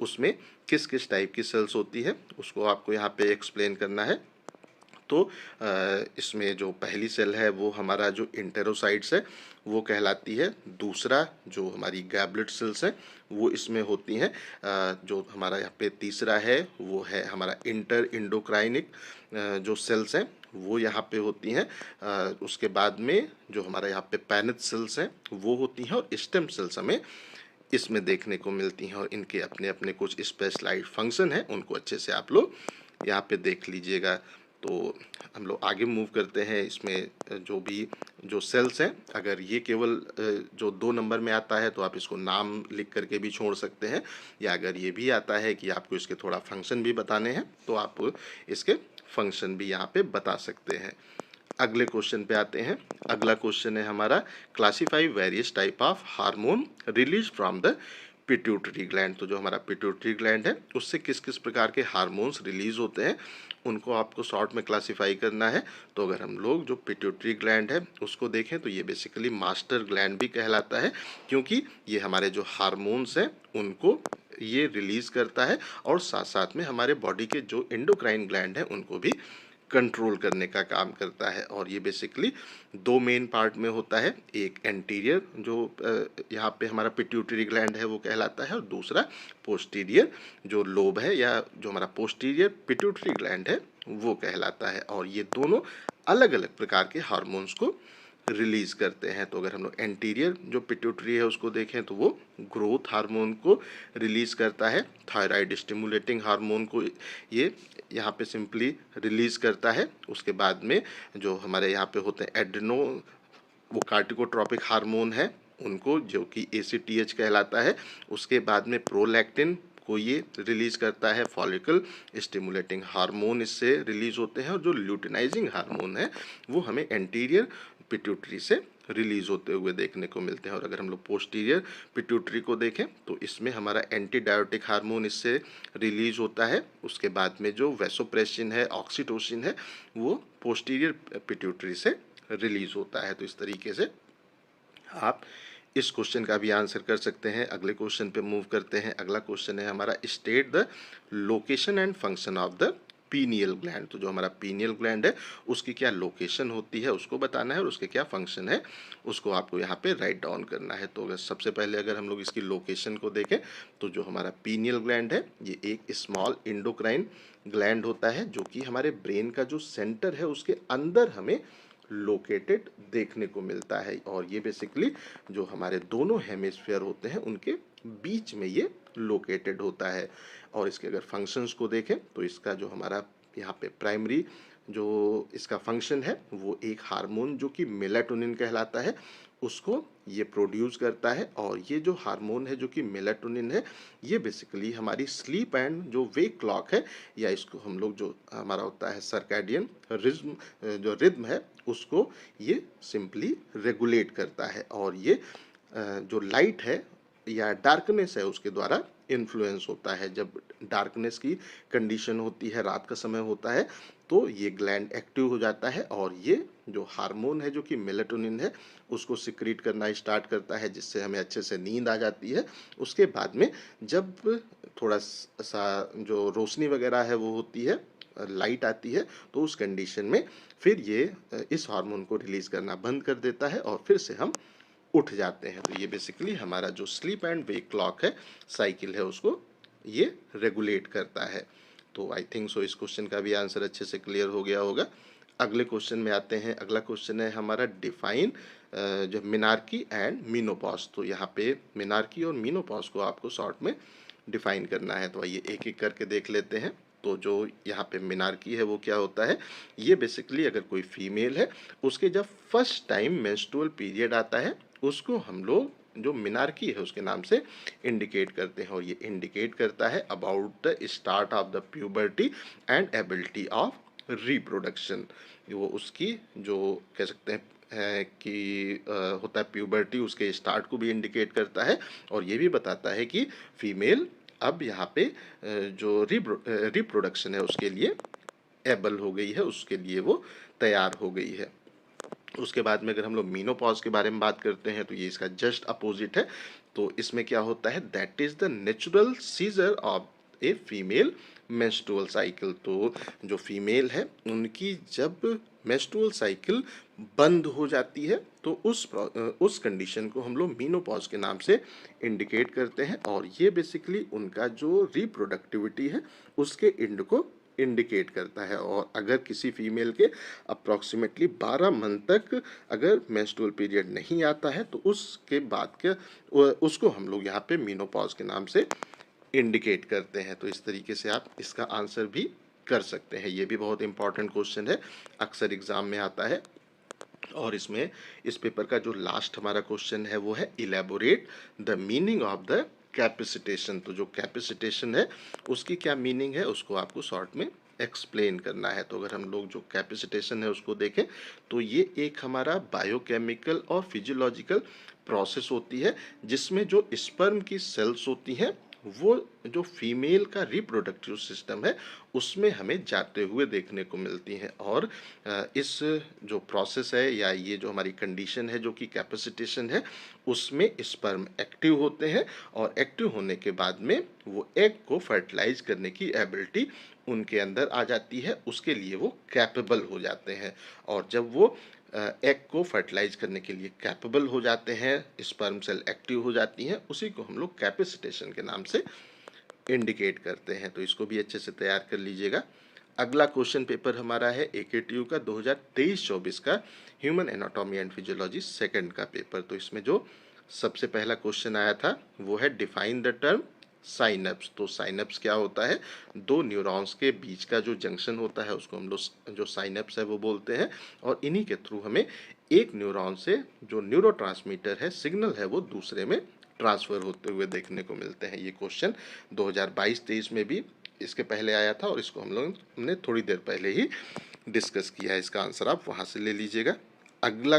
उसमें किस किस टाइप की सेल्स होती है उसको आपको यहाँ पे एक्सप्लेन करना है। तो इसमें जो पहली सेल है वो हमारा जो इंटेरोसाइट्स है वो कहलाती है। दूसरा जो हमारी गैबलेट सेल्स हैं वो इसमें होती हैं। जो हमारा यहाँ पे तीसरा है वो है हमारा इंटर इंडोक्राइनिक जो सेल्स हैं वो यहाँ पे होती हैं। उसके बाद में जो हमारा यहाँ पे पैनिथ सेल्स हैं वो होती हैं और स्टेम सेल्स हमें इसमें देखने को मिलती हैं और इनके अपने अपने कुछ स्पेशलाइज्ड फंक्शन हैं, उनको अच्छे से आप लोग यहाँ पे देख लीजिएगा। तो हम लोग आगे मूव करते हैं। इसमें जो भी जो सेल्स हैं, अगर ये केवल जो 2 नंबर में आता है तो आप इसको नाम लिख करके भी छोड़ सकते हैं, या अगर ये भी आता है कि आपको इसके थोड़ा फंक्शन भी बताने हैं तो आप इसके फंक्शन भी यहाँ पे बता सकते हैं। अगले क्वेश्चन पे आते हैं। अगला क्वेश्चन है हमारा, classify various type of hormone release from the pituitary gland. तो जो हमारा पिट्यूटरी ग्लैंड है उससे किस किस प्रकार के हार्मोन्स रिलीज होते हैं, उनको आपको शॉर्ट में क्लासीफाई करना है। तो अगर हम लोग जो पिट्यूटरी ग्लैंड है उसको देखें तो ये बेसिकली मास्टर ग्लैंड भी कहलाता है, क्योंकि ये हमारे जो हार्मोन्स हैं उनको ये रिलीज करता है और साथ साथ में हमारे बॉडी के जो एंडोक्राइन ग्लैंड हैं उनको भी कंट्रोल करने का काम करता है। और ये बेसिकली 2 मेन पार्ट में होता है, एक एंटीरियर जो यहाँ पे हमारा पिट्यूटरी ग्लैंड है वो कहलाता है, और दूसरा पोस्टीरियर जो लोब है या जो हमारा पोस्टीरियर पिट्यूटरी ग्लैंड है वो कहलाता है। और ये दोनों अलग अलग प्रकार के हार्मोन्स को रिलीज करते हैं। तो अगर हम लोग एंटीरियर जो पिट्यूटरी है उसको देखें तो वो ग्रोथ हार्मोन को रिलीज करता है, थायराइड स्टिमुलेटिंग हार्मोन को ये यहाँ पे सिंपली रिलीज करता है। उसके बाद में जो हमारे यहाँ पे होते हैं एड्रेनो, वो कार्टिकोट्रोपिक हार्मोन है उनको, जो कि ACTH कहलाता है। उसके बाद में प्रोलैक्टिन को ये रिलीज करता है, फॉलिकल स्टिमुलेटिंग हार्मोन इससे रिलीज होते हैं, और जो ल्यूटिनाइजिंग हार्मोन है वो हमें एंटीरियर पिट्यूटरी से रिलीज होते हुए देखने को मिलते हैं। और अगर हम लोग पोस्टीरियर पिट्यूटरी को देखें तो इसमें हमारा एंटीडायोटिक हार्मोन इससे रिलीज होता है। उसके बाद में जो वैसोप्रेसिन है, ऑक्सीटोसिन है, वो पोस्टीरियर पिट्यूटरी से रिलीज होता है। तो इस तरीके से आप इस क्वेश्चन का भी आंसर कर सकते हैं। अगले क्वेश्चन पे मूव करते हैं। अगला क्वेश्चन है हमारा, state the location and function of the pineal gland. तो जो हमारा पीनियल ग्लैंड है उसकी क्या लोकेशन होती है उसको बताना है, और उसके क्या फंक्शन है उसको आपको यहाँ पे राइट डाउन करना है। तो अगर सबसे पहले अगर हम लोग इसकी लोकेशन को देखें तो जो हमारा पीनियल ग्लैंड है ये एक स्मॉल इंडोक्राइन ग्लैंड होता है, जो कि हमारे ब्रेन का जो सेंटर है उसके अंदर हमें लोकेटेड देखने को मिलता है। और ये बेसिकली जो हमारे दोनों हेमिस्फीयर होते हैं उनके बीच में ये लोकेटेड होता है। और इसके अगर फंक्शंस को देखें तो इसका जो हमारा यहाँ पे प्राइमरी जो इसका फंक्शन है वो एक हार्मोन जो कि मेलाटोनिन कहलाता है उसको ये प्रोड्यूस करता है। और ये जो हार्मोन है जो कि मेलाटोनिन है ये बेसिकली हमारी स्लीप एंड जो वेक क्लॉक है, या इसको हम लोग जो हमारा होता है सर्कैडियन रिज्म जो रिद्म है उसको ये सिंपली रेगुलेट करता है। और ये जो लाइट है या डार्कनेस है उसके द्वारा इन्फ्लुएंस होता है। जब डार्कनेस की कंडीशन होती है, रात का समय होता है, तो ये ग्लैंड एक्टिव हो जाता है और ये जो हार्मोन है जो कि मेलाटोनिन है उसको सिक्रीट करना स्टार्ट करता है, जिससे हमें अच्छे से नींद आ जाती है। उसके बाद में जब थोड़ा सा जो रोशनी वगैरह है वो होती है, लाइट आती है, तो उस कंडीशन में फिर ये इस हार्मोन को रिलीज करना बंद कर देता है और फिर से हम उठ जाते हैं। तो ये बेसिकली हमारा जो स्लीप एंड वेक क्लॉक है, साइकिल है, उसको ये रेगुलेट करता है। तो आई थिंक सो इस क्वेश्चन का भी आंसर अच्छे से क्लियर हो गया होगा। अगले क्वेश्चन में आते हैं। अगला क्वेश्चन है हमारा, डिफाइन जो मिनार्की एंड मीनोपॉज। तो यहाँ पे मिनार्की और मीनोपॉज को आपको शॉर्ट में डिफाइन करना है। तो आइए एक एक करके देख लेते हैं। तो जो यहाँ पे मिनार्की है वो क्या होता है, ये बेसिकली अगर कोई फीमेल है उसके जब फर्स्ट टाइम मेंस्ट्रुअल पीरियड आता है उसको हम लोग जो मिनार्की है उसके नाम से इंडिकेट करते हैं। और ये इंडिकेट करता है about the start of the puberty and ability of reproduction. वो उसकी जो कह सकते हैं कि होता है प्यूबर्टी, उसके स्टार्ट को भी इंडिकेट करता है और ये भी बताता है कि फीमेल अब यहाँ पे जो रिप्रोडक्शन है उसके लिए एबल हो गई है, उसके लिए वो तैयार हो गई है। उसके बाद में अगर हम लोग मीनोपॉज के बारे में बात करते हैं तो ये इसका जस्ट अपोजिट है। तो इसमें क्या होता है, that is the natural scissor of a female menstrual cycle. तो जो फीमेल है उनकी जब मेंस्ट्रुअल साइकिल बंद हो जाती है तो उस कंडीशन को हम लोग मीनोपॉज के नाम से इंडिकेट करते हैं। और ये बेसिकली उनका जो रिप्रोडक्टिविटी है उसके एंड को इंडिकेट करता है। और अगर किसी फीमेल के अप्रॉक्सीमेटली 12 मंथ तक अगर मेंस्ट्रुअल पीरियड नहीं आता है तो उसके बाद के उसको हम लोग यहाँ पे मीनोपॉज के नाम से इंडिकेट करते हैं। तो इस तरीके से आप इसका आंसर भी कर सकते हैं। ये भी बहुत इंपॉर्टेंट क्वेश्चन है, अक्सर एग्जाम में आता है। और इसमें इस पेपर का जो लास्ट हमारा क्वेश्चन है वो है elaborate the meaning of the capacitation. तो जो कैपेसिटेशन है उसकी क्या मीनिंग है उसको आपको शॉर्ट में एक्सप्लेन करना है। तो अगर हम लोग जो कैपेसिटेशन है उसको देखें तो ये एक हमारा बायोकेमिकल और फिजियोलॉजिकल प्रोसेस होती है जिसमें जो स्पर्म की सेल्स होती हैं वो जो फीमेल का रिप्रोडक्टिव सिस्टम है उसमें हमें जाते हुए देखने को मिलती हैं। और इस जो प्रोसेस है या ये जो हमारी कंडीशन है जो कि कैपेसिटेशन है उसमें स्पर्म एक्टिव होते हैं और एक्टिव होने के बाद में वो एग को फर्टिलाइज करने की एबिलिटी उनके अंदर आ जाती है, उसके लिए वो कैपेबल हो जाते हैं। और जब वो एग को फर्टिलाइज करने के लिए कैपेबल हो जाते हैं, स्पर्म सेल एक्टिव हो जाती हैं, उसी को हम लोग कैपेसिटेशन के नाम से इंडिकेट करते हैं। तो इसको भी अच्छे से तैयार कर लीजिएगा। अगला क्वेश्चन पेपर हमारा है AKTU का 2023-24 का human anatomy and physiology second का पेपर। तो इसमें जो सबसे पहला क्वेश्चन आया था वो है डिफाइन द टर्म साइनप्स। तो साइनप्स क्या होता है? दो न्यूरॉन्स के बीच का जो जंक्शन होता है उसको हम लोग जो साइनप्स है वो बोलते हैं। और इन्हीं के थ्रू हमें एक न्यूरॉन से जो न्यूरोट्रांसमीटर है, सिग्नल है, वो दूसरे में ट्रांसफ़र होते हुए देखने को मिलते हैं। ये क्वेश्चन 2022-23 में भी इसके पहले आया था और इसको हम लोग हमने थोड़ी देर पहले ही डिस्कस किया है। इसका आंसर आप वहाँ से ले लीजिएगा। अगला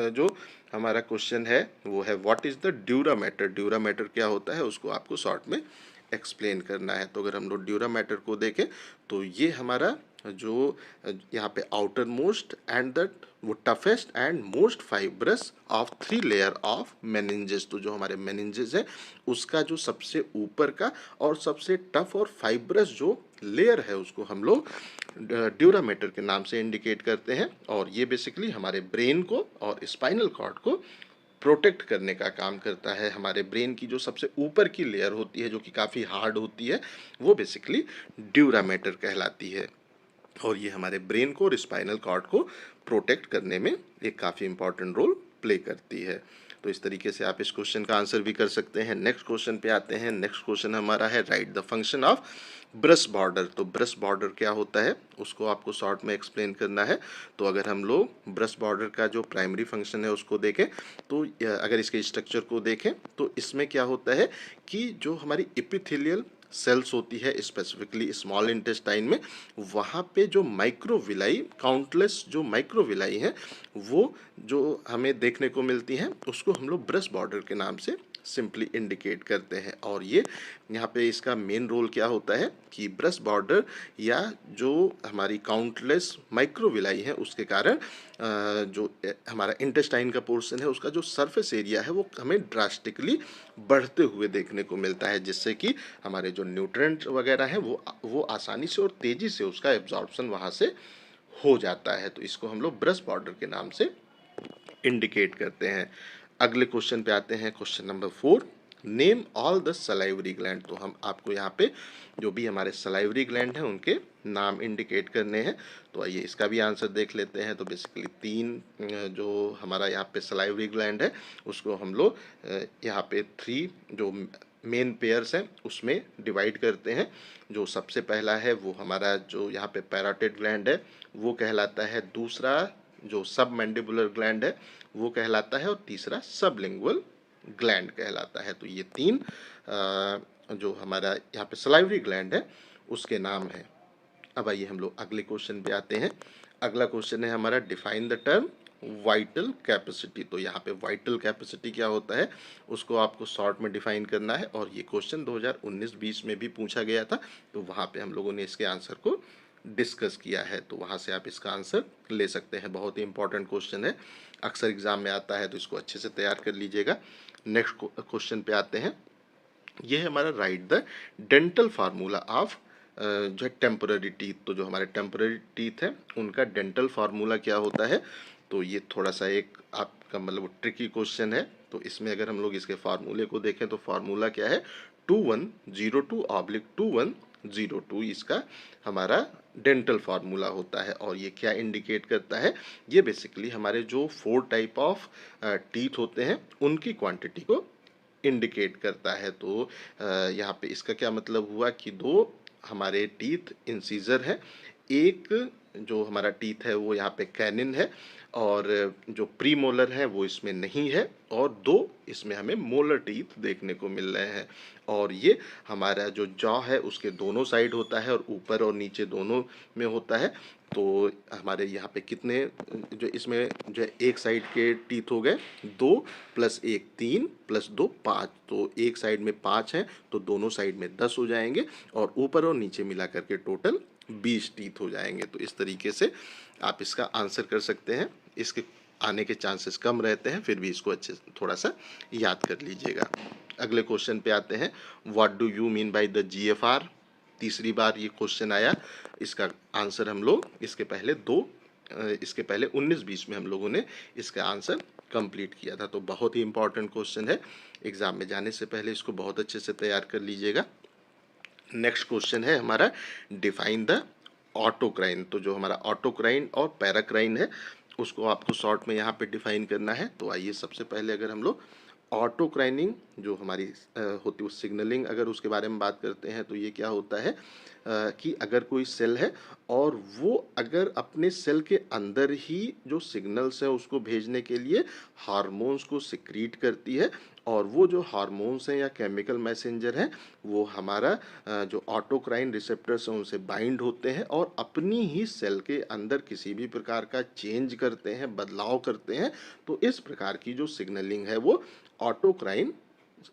जो हमारा क्वेश्चन है वो है what is the dura mater. Dura mater क्या होता है उसको आपको शॉर्ट में एक्सप्लेन करना है। तो अगर हम लोग ड्यूरा मैटर को देखें तो ये हमारा जो यहाँ पे आउटर मोस्ट एंड द वो toughest and most fibrous of 3 layer of meninges. तो जो हमारे मेनिंजेस है उसका जो सबसे ऊपर का और सबसे टफ और फाइब्रस जो लेयर है उसको हम लोग ड्यूरा मैटर के नाम से इंडिकेट करते हैं। और ये बेसिकली हमारे ब्रेन को और स्पाइनल कॉर्ड को प्रोटेक्ट करने का काम करता है। हमारे ब्रेन की जो सबसे ऊपर की लेयर होती है जो कि काफ़ी हार्ड होती है वो बेसिकली ड्यूरा मैटर कहलाती है। और ये हमारे ब्रेन को और स्पाइनल कॉर्ड को प्रोटेक्ट करने में एक काफ़ी इंपॉर्टेंट रोल प्ले करती है। तो इस तरीके से आप इस क्वेश्चन का आंसर भी कर सकते हैं। नेक्स्ट क्वेश्चन पे आते हैं। नेक्स्ट क्वेश्चन हमारा है right the function of brush border. तो ब्रश बॉर्डर क्या होता है उसको आपको शॉर्ट में एक्सप्लेन करना है। तो अगर हम लोग ब्रश बॉर्डर का जो प्राइमरी फंक्शन है उसको देखें तो अगर इसके स्ट्रक्चर को देखें तो इसमें क्या होता है कि जो हमारी एपिथेलियल सेल्स होती है स्पेसिफिकली स्मॉल इंटेस्टाइन में, वहाँ पे जो माइक्रोविलाई, काउंटलेस जो माइक्रोविलाई हैं वो जो हमें देखने को मिलती हैं उसको हम लोग ब्रश बॉर्डर के नाम से सिंपली इंडिकेट करते हैं। और ये यहाँ पे इसका मेन रोल क्या होता है कि ब्रश बॉर्डर या जो हमारी काउंटलेस माइक्रोविलाई है उसके कारण जो हमारा इंटेस्टाइन का पोर्शन है उसका जो सरफेस एरिया है वो हमें ड्रास्टिकली बढ़ते हुए देखने को मिलता है, जिससे कि हमारे जो न्यूट्रिएंट वगैरह हैं वो आसानी से और तेज़ी से उसका एब्जॉर्प्शन वहाँ से हो जाता है। तो इसको हम लोग ब्रश बॉर्डर के नाम से इंडिकेट करते हैं। अगले क्वेश्चन पे आते हैं। Question number 4 name all the salivary gland. तो हम आपको यहाँ पे जो भी हमारे सलाइवरी ग्लैंड हैं उनके नाम इंडिकेट करने हैं। तो आइए इसका भी आंसर देख लेते हैं। तो बेसिकली 3 जो हमारा यहाँ पे सलाइवरी ग्लैंड है उसको हम लोग यहाँ पे 3 जो मेन पेयर्स हैं उसमें डिवाइड करते हैं। जो सबसे पहला है वो हमारा जो यहाँ पे पैराटिड ग्लैंड है वो कहलाता है। दूसरा जो सब मैंडिबुलर ग्लैंड है वो कहलाता है और तीसरा सबलिंगुअल ग्लैंड कहलाता है। तो ये 3 जो हमारा यहाँ पे सलाइवरी ग्लैंड है उसके नाम है। अब आइए हम लोग अगले क्वेश्चन पे आते हैं। अगला क्वेश्चन है हमारा define the term vital capacity. तो यहाँ पे वाइटल कैपेसिटी क्या होता है उसको आपको शॉर्ट में डिफाइन करना है। और ये क्वेश्चन 2019-20 में भी पूछा गया था तो वहाँ पे हम लोगों ने इसके आंसर को डिस्कस किया है। तो वहाँ से आप इसका आंसर ले सकते हैं। बहुत ही इंपॉर्टेंट क्वेश्चन है, अक्सर एग्जाम में आता है तो इसको अच्छे से तैयार कर लीजिएगा। नेक्स्ट क्वेश्चन पे आते हैं। ये है हमारा right the dental formula of जो है टेम्पररी टीथ। तो जो हमारे टेम्पररी टीथ हैं उनका डेंटल फार्मूला क्या होता है। तो ये थोड़ा सा एक आपका मतलब ट्रिकी क्वेश्चन है। तो इसमें अगर हम लोग इसके फार्मूले को देखें तो फार्मूला क्या है 2102/21 0.02 इसका हमारा डेंटल फार्मूला होता है। और ये क्या इंडिकेट करता है, ये बेसिकली हमारे जो 4 टाइप ऑफ टीथ होते हैं उनकी क्वांटिटी को इंडिकेट करता है। तो यहाँ पे इसका क्या मतलब हुआ कि 2 हमारे टीथ इंसीजर है, एक जो हमारा टीथ है वो यहाँ पे कैनिन है, और जो प्री मोलर है वो इसमें नहीं है, और 2 इसमें हमें मोलर टीथ देखने को मिल रहे हैं। और ये हमारा जो जॉ है उसके दोनों साइड होता है और ऊपर और नीचे दोनों में होता है। तो हमारे यहाँ पे कितने जो इसमें जो एक साइड के टीथ हो गए 2 + 1 3 + 2 5, तो एक साइड में 5 हैं तो दोनों साइड में 10 हो जाएंगे, और ऊपर और नीचे मिला करके टोटल 20 टीथ हो जाएंगे। तो इस तरीके से आप इसका आंसर कर सकते हैं। इसके आने के चांसेस कम रहते हैं, फिर भी इसको अच्छे से थोड़ा सा याद कर लीजिएगा। अगले क्वेश्चन पे आते हैं, what do you mean by the GFR। तीसरी बार ये क्वेश्चन आया। इसका आंसर हम लोग इसके पहले 19-20 में हम लोगों ने इसका आंसर कंप्लीट किया था। तो बहुत ही इंपॉर्टेंट क्वेश्चन है, एग्जाम में जाने से पहले इसको बहुत अच्छे से तैयार कर लीजिएगा। नेक्स्ट क्वेश्चन है हमारा, डिफाइन द ऑटोक्राइन। तो जो हमारा ऑटोक्राइन और पैराक्राइन है उसको आपको शॉर्ट में यहाँ पे डिफाइन करना है। तो आइए सबसे पहले अगर हम लोग ऑटोक्राइनिंग जो हमारी होती है सिग्नलिंग, अगर उसके बारे में बात करते हैं तो ये क्या होता है कि अगर कोई सेल है और वो अगर अपने सेल के अंदर ही जो सिग्नल्स है उसको भेजने के लिए हार्मोन्स को सिक्रीट करती है, और वो जो हार्मोन्स हैं या केमिकल मैसेंजर हैं वो हमारा जो ऑटोक्राइन रिसेप्टर्स हैं उनसे बाइंड होते हैं और अपनी ही सेल के अंदर किसी भी प्रकार का चेंज करते हैं, बदलाव करते हैं। तो इस प्रकार की जो सिग्नलिंग है वो ऑटोक्राइन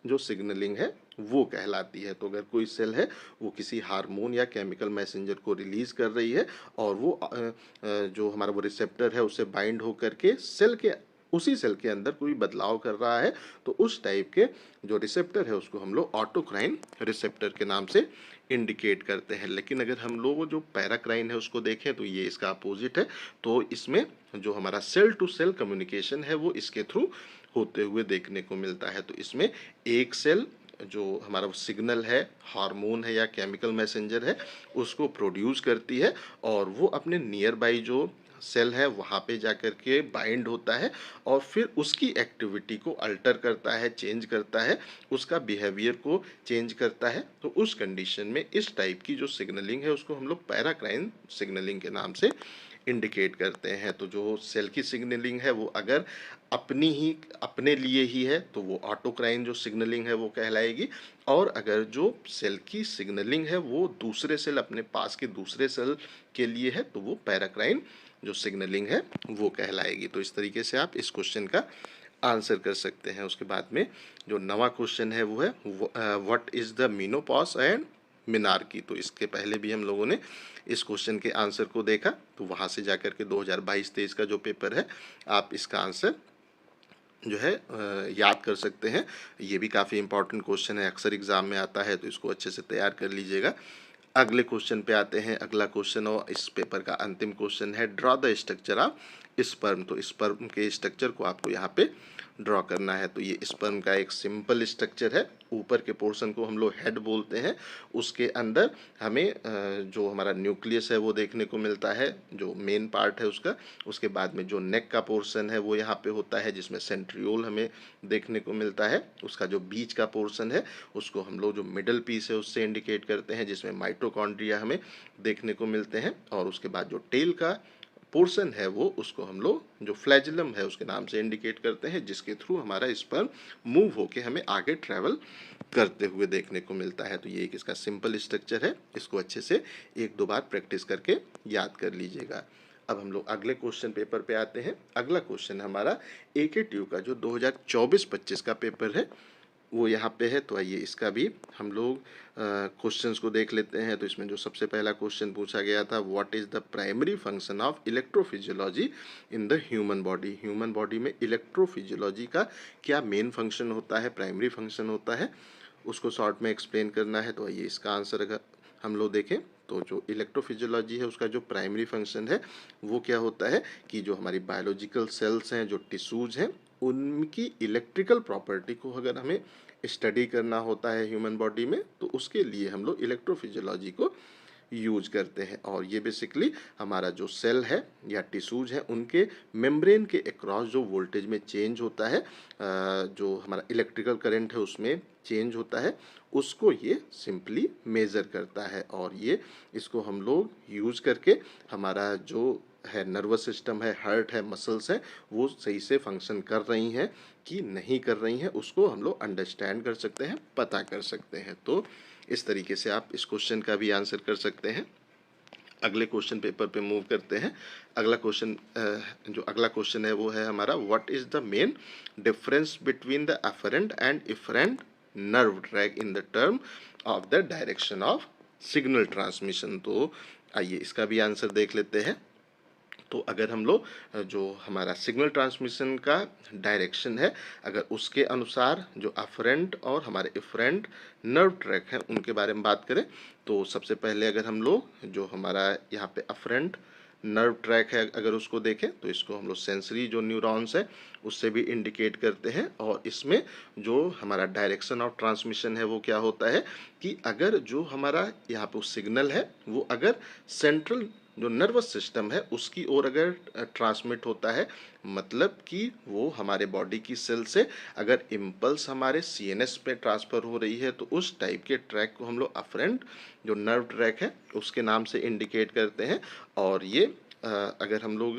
जो सिग्नलिंग है वो कहलाती है। तो अगर कोई सेल है वो किसी हार्मोन या केमिकल मैसेंजर को रिलीज कर रही है और वो जो हमारा वो रिसेप्टर है उससे बाइंड होकर के उसी सेल के अंदर कोई बदलाव कर रहा है, तो उस टाइप के जो रिसेप्टर है उसको हम लोग ऑटोक्राइन रिसेप्टर के नाम से इंडिकेट करते हैं। लेकिन अगर हम लोग जो पैराक्राइन है उसको देखें तो ये इसका अपोजिट है। तो इसमें जो हमारा सेल टू सेल कम्युनिकेशन है वो इसके थ्रू होते हुए देखने को मिलता है। तो इसमें एक सेल जो हमारा सिग्नल है, हार्मोन है या केमिकल मैसेंजर है उसको प्रोड्यूस करती है, और वो अपने नियर बाई जो सेल है वहाँ पे जाकर के बाइंड होता है और फिर उसकी एक्टिविटी को अल्टर करता है, चेंज करता है, उसका बिहेवियर को चेंज करता है। तो उस कंडीशन में इस टाइप की जो सिग्नलिंग है उसको हम लोग पैराक्राइन सिग्नलिंग के नाम से इंडिकेट करते हैं। तो जो सेल की सिग्नलिंग है वो अगर अपने लिए ही है तो वो ऑटोक्राइन जो सिग्नलिंग है वो कहलाएगी, और अगर जो सेल की सिग्नलिंग है वो दूसरे सेल अपने पास के दूसरे सेल के लिए है तो वो पैराक्राइन जो सिग्नलिंग है वो कहलाएगी। तो इस तरीके से आप इस क्वेश्चन का आंसर कर सकते हैं। उसके बाद में जो नवा क्वेश्चन है वो है what is the menopause and menarche. तो इसके पहले भी हम लोगों ने इस क्वेश्चन के आंसर को देखा, तो वहाँ से जाकर के 2022-23 का जो पेपर है आप इसका आंसर जो है याद कर सकते हैं। ये भी काफ़ी इंपॉर्टेंट क्वेश्चन है, अक्सर एग्जाम में आता है, तो इसको अच्छे से तैयार कर लीजिएगा। अगले क्वेश्चन पे आते हैं। अगला क्वेश्चन और इस पेपर का अंतिम क्वेश्चन है, draw the structure of sperm. तो स्पर्म के स्ट्रक्चर को आपको यहाँ पे ड्रॉ करना है। तो ये स्पर्म का एक सिंपल स्ट्रक्चर है। ऊपर के पोर्शन को हम लोग हेड बोलते हैं, उसके अंदर हमें जो हमारा न्यूक्लियस है वो देखने को मिलता है, जो मेन पार्ट है उसका। उसके बाद में जो नेक का पोर्शन है वो यहाँ पे होता है जिसमें सेंट्रियोल हमें देखने को मिलता है। उसका जो बीच का पोर्शन है उसको हम लोग जो मिडल पीस है उससे इंडिकेट करते हैं जिसमें माइटोकॉन्ड्रिया हमें देखने को मिलते हैं। और उसके बाद जो टेल का पोर्शन है वो उसको हम लोग जो फ्लैजिलम है उसके नाम से इंडिकेट करते हैं, जिसके थ्रू हमारा स्पर्म मूव होके हमें आगे ट्रैवल करते हुए देखने को मिलता है। तो ये एक इसका सिंपल स्ट्रक्चर है, इसको अच्छे से 1-2 बार प्रैक्टिस करके याद कर लीजिएगा। अब हम लोग अगले क्वेश्चन पेपर पे आते हैं। अगला क्वेश्चन हमारा एके ट्यू का जो 2024-25 का पेपर है वो यहाँ पे है। तो आइए इसका भी हम लोग क्वेश्चंस को देख लेते हैं। तो इसमें जो सबसे पहला क्वेश्चन पूछा गया था, what is the primary function of electrophysiology in the human body. Human body में इलेक्ट्रोफिजियोलॉजी का क्या मेन फंक्शन होता है, प्राइमरी फंक्शन होता है, उसको शॉर्ट में एक्सप्लेन करना है। तो आइए इसका आंसर अगर हम लोग देखें तो जो इलेक्ट्रोफिजियोलॉजी है उसका जो प्राइमरी फंक्शन है वो क्या होता है कि जो हमारी बायोलॉजिकल सेल्स हैं, जो टिश्यूज हैं, उनकी इलेक्ट्रिकल प्रॉपर्टी को अगर हमें स्टडी करना होता है ह्यूमन बॉडी में, तो उसके लिए हम लोग इलेक्ट्रोफिजियोलॉजी को यूज करते हैं। और ये बेसिकली हमारा जो सेल है या टिश्यूज है उनके मेम्ब्रेन के अक्रॉस जो वोल्टेज में चेंज होता है, जो हमारा इलेक्ट्रिकल करंट है उसमें चेंज होता है, उसको ये सिंपली मेज़र करता है। और ये इसको हम लोग यूज़ करके हमारा जो है नर्वस सिस्टम है, हार्ट है, मसल्स हैं, वो सही से फंक्शन कर रही हैं कि नहीं कर रही हैं, उसको हम लोग अंडरस्टैंड कर सकते हैं, पता कर सकते हैं। तो इस तरीके से आप इस क्वेश्चन का भी आंसर कर सकते हैं। अगले क्वेश्चन पेपर पे मूव करते हैं। अगला क्वेश्चन जो अगला क्वेश्चन है वो है हमारा, what is the main difference between the afferent and efferent nerve track in the term of the direction of signal transmission. तो आइए इसका भी आंसर देख लेते हैं। तो अगर हम लोग जो हमारा सिग्नल ट्रांसमिशन का डायरेक्शन है, अगर उसके अनुसार जो अफरेंट और हमारे इफरेंट नर्व ट्रैक हैं उनके बारे में बात करें, तो सबसे पहले अगर हम लोग जो हमारा यहाँ पे अफरेंट नर्व ट्रैक है अगर उसको देखें, तो इसको हम लोग सेंसरी जो न्यूरॉन्स है उससे भी इंडिकेट करते हैं। और इसमें जो हमारा डायरेक्शन ऑफ ट्रांसमिशन है वो क्या होता है कि अगर जो हमारा यहाँ पे सिग्नल है वो अगर सेंट्रल जो नर्वस सिस्टम है उसकी ओर अगर ट्रांसमिट होता है, मतलब कि वो हमारे बॉडी की सेल से अगर इम्पल्स हमारे सीएनएस पे ट्रांसफ़र हो रही है, तो उस टाइप के ट्रैक को हम लोग अफरेंट जो नर्व ट्रैक है उसके नाम से इंडिकेट करते हैं। और ये अगर हम लोग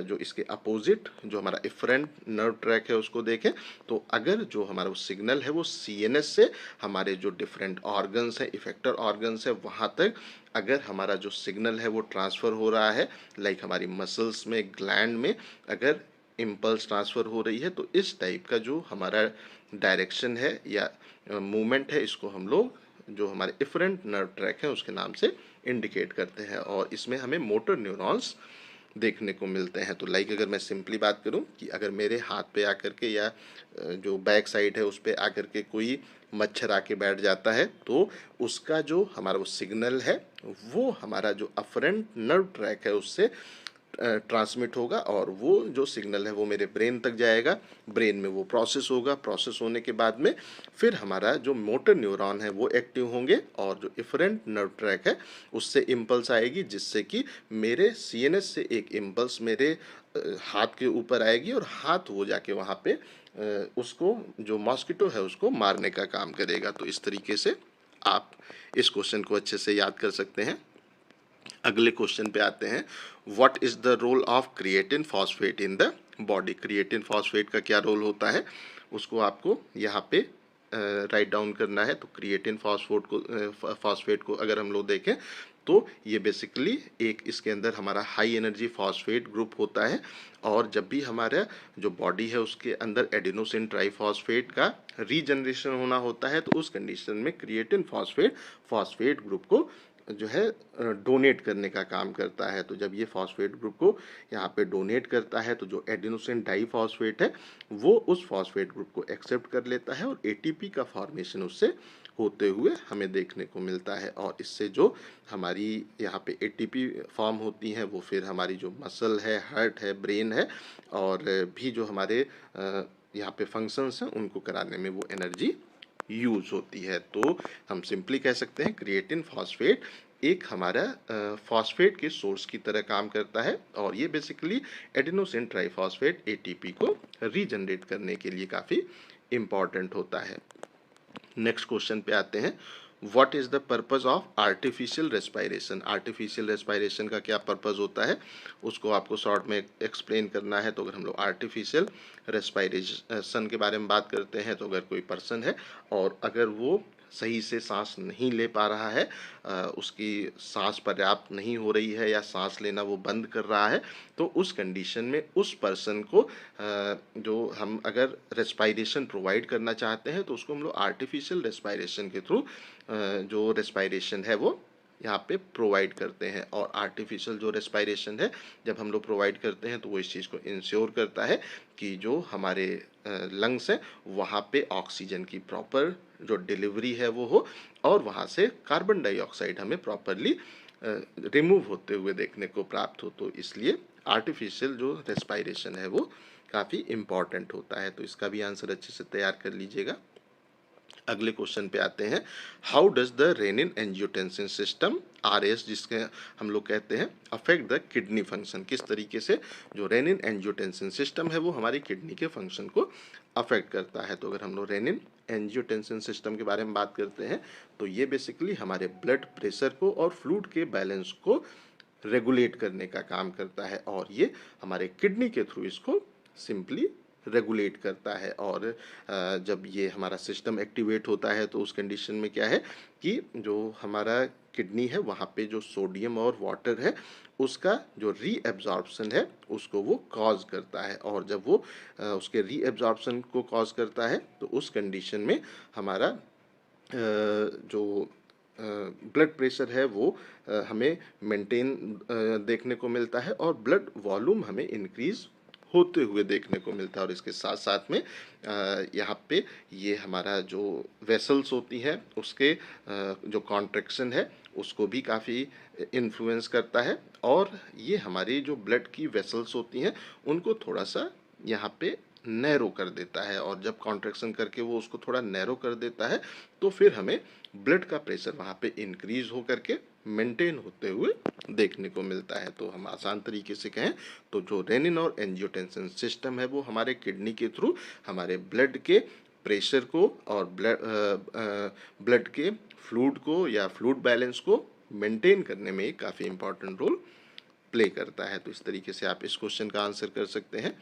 जो इसके अपोजिट जो हमारा इफरेंट नर्व ट्रैक है उसको देखें, तो अगर जो हमारा वो सिग्नल है वो सीएनएस से हमारे जो डिफरेंट ऑर्गन्स हैं, इफेक्टर ऑर्गन्स है, वहाँ तक अगर हमारा जो सिग्नल है वो ट्रांसफ़र हो रहा है, लाइक हमारी मसल्स में, ग्लैंड में अगर इम्पल्स ट्रांसफ़र हो रही है, तो इस टाइप का जो हमारा डायरेक्शन है या मूवमेंट है, इसको हम लोग जो हमारे इफरेंट नर्व ट्रैक है उसके नाम से इंडिकेट करते हैं। और इसमें हमें मोटर न्यूरॉन्स देखने को मिलते हैं। तो लाइक अगर मैं सिंपली बात करूं कि अगर मेरे हाथ पे आकर के या जो बैक साइड है उस पे आकर के कोई मच्छर आके बैठ जाता है, तो उसका जो हमारा वो सिग्नल है वो हमारा जो अफरेंट नर्व ट्रैक है उससे ट्रांसमिट होगा, और वो जो सिग्नल है वो मेरे ब्रेन तक जाएगा, ब्रेन में वो प्रोसेस होगा, प्रोसेस होने के बाद में फिर हमारा जो मोटर न्यूरॉन है वो एक्टिव होंगे, और जो इफरेंट नर्व ट्रैक है उससे इम्पल्स आएगी, जिससे कि मेरे सीएनएस से एक इम्पल्स मेरे हाथ के ऊपर आएगी, और हाथ वो जाके वहाँ पे उसको जो मॉस्किटो है उसको मारने का काम करेगा। तो इस तरीके से आप इस क्वेश्चन को अच्छे से याद कर सकते हैं। अगले क्वेश्चन पे आते हैं, what is the role of creatine phosphate in the body. Creatine phosphate का क्या रोल होता है उसको आपको यहाँ पे राइट डाउन करना है। तो क्रिएटिन फॉस्फेट को अगर हम लोग देखें, तो ये बेसिकली एक इसके अंदर हमारा हाई एनर्जी फॉस्फेट ग्रुप होता है, और जब भी हमारा जो बॉडी है उसके अंदर एडिनोसिन ट्राइफॉस्फेट का रीजनरेशन होना होता है, तो उस कंडीशन में क्रिएटिन फॉस्फेट ग्रुप को जो है डोनेट करने का काम करता है। तो जब ये फॉस्फेट ग्रुप को यहाँ पे डोनेट करता है, तो जो एडिनोसिन डाइफॉस्फेट है वो उस फॉस्फेट ग्रुप को एक्सेप्ट कर लेता है, और एटीपी का फॉर्मेशन उससे होते हुए हमें देखने को मिलता है। और इससे जो हमारी यहाँ पे एटीपी फॉर्म होती हैं वो फिर हमारी जो मसल है, हार्ट है, ब्रेन है, और भी जो हमारे यहाँ पे फंक्शंस हैं उनको कराने में वो एनर्जी यूज़ होती है। तो हम सिंपली कह सकते हैं क्रिएटिन फॉस्फेट एक हमारा फॉस्फेट के सोर्स की तरह काम करता है, और ये बेसिकली एडिनोसिन ट्राइफॉस्फेट एटीपी को रीजनरेट करने के लिए काफ़ी इम्पॉर्टेंट होता है। नेक्स्ट क्वेश्चन पे आते हैं, what is the purpose of artificial respiration. Artificial respiration का क्या पर्पज़ होता है उसको आपको शॉर्ट में एक्सप्लेन करना है। तो अगर हम लोग आर्टिफिशियल रेस्पायरेशन के बारे में बात करते हैं, तो अगर कोई पर्सन है और अगर वो सही से सांस नहीं ले पा रहा है, उसकी सांस पर्याप्त नहीं हो रही है या सांस लेना वो बंद कर रहा है, तो उस कंडीशन में उस पर्सन को जो हम अगर रेस्पायरेशन प्रोवाइड करना चाहते हैं, तो उसको हम लोग आर्टिफिशियल रेस्पायरेशन के थ्रू जो रेस्पायरेशन है वो यहाँ पे प्रोवाइड करते हैं। और आर्टिफिशियल जो रेस्पायरेशन है जब हम लोग प्रोवाइड करते हैं, तो वो इस चीज़ को इंश्योर करता है कि जो हमारे लंग्स हैं वहाँ पे ऑक्सीजन की प्रॉपर जो डिलीवरी है वो हो, और वहाँ से कार्बन डाइऑक्साइड हमें प्रॉपरली रिमूव होते हुए देखने को प्राप्त हो। तो इसलिए आर्टिफिशियल जो रेस्पायरेशन है वो काफ़ी इम्पॉर्टेंट होता है। तो इसका भी आंसर अच्छे से तैयार कर लीजिएगा। अगले क्वेश्चन पे आते हैं, how does the renin angiotensin system RS, जिसके हम लोग कहते हैं, अफेक्ट द किडनी फंक्शन। किस तरीके से जो रेनिन एंजियोटेंसिन सिस्टम है वो हमारी किडनी के फंक्शन को अफेक्ट करता है। तो अगर हम लोग रेनिन एंजियोटेंसिन सिस्टम के बारे में बात करते हैं तो ये बेसिकली हमारे ब्लड प्रेशर को और फ्लूइड के बैलेंस को रेगुलेट करने का काम करता है, और ये हमारे किडनी के थ्रू इसको सिंपली रेगुलेट करता है। और जब ये हमारा सिस्टम एक्टिवेट होता है तो उस कंडीशन में क्या है कि जो हमारा किडनी है वहाँ पे जो सोडियम और वाटर है उसका जो रीएब्जॉर्प्शन है उसको वो कॉज करता है, और जब वो उसके रीएब्जॉर्प्शन को कॉज करता है तो उस कंडीशन में हमारा जो ब्लड प्रेशर है वो हमें मेंटेन देखने को मिलता है, और ब्लड वॉल्यूम हमें इंक्रीज होते हुए देखने को मिलता है। और इसके साथ साथ में यहाँ पे ये हमारा जो वेसल्स होती हैं उसके जो कॉन्ट्रैक्शन है उसको भी काफ़ी इन्फ्लुएंस करता है, और ये हमारी जो ब्लड की वेसल्स होती हैं उनको थोड़ा सा यहाँ पे नैरो कर देता है, और जब कॉन्ट्रैक्शन करके वो उसको थोड़ा नैरो कर देता है तो फिर हमें ब्लड का प्रेशर वहाँ पे इंक्रीज हो करके मेंटेन होते हुए देखने को मिलता है। तो हम आसान तरीके से कहें तो जो रेनिन और एंजियोटेंसिन सिस्टम है वो हमारे किडनी के थ्रू हमारे ब्लड के प्रेशर को और ब्लड के फ्लूइड को या फ्लूइड बैलेंस को मेंटेन करने में काफ़ी इंपॉर्टेंट रोल प्ले करता है। तो इस तरीके से आप इस क्वेश्चन का आंसर कर सकते हैं।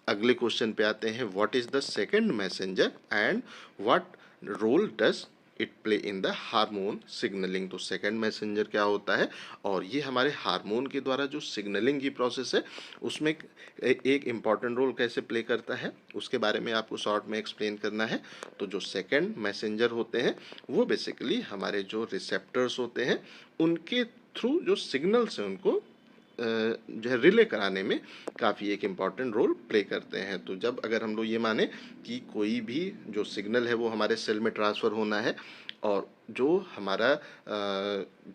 अगले क्वेश्चन पे आते हैं, what is the second messenger and what role does it play in the hormone signalling. तो सेकंड मैसेंजर क्या होता है और ये हमारे हार्मोन के द्वारा जो सिग्नलिंग की प्रोसेस है उसमें एक इम्पॉर्टेंट रोल कैसे प्ले करता है उसके बारे में आपको शॉर्ट में एक्सप्लेन करना है। तो जो सेकंड मैसेंजर होते हैं वो बेसिकली हमारे जो रिसेप्टर्स होते हैं उनके थ्रू जो सिग्नल्स हैं उनको जो है रिले कराने में काफ़ी एक इम्पॉर्टेंट रोल प्ले करते हैं। तो जब अगर हम लोग ये माने कि कोई भी जो सिग्नल है वो हमारे सेल में ट्रांसफ़र होना है, और जो हमारा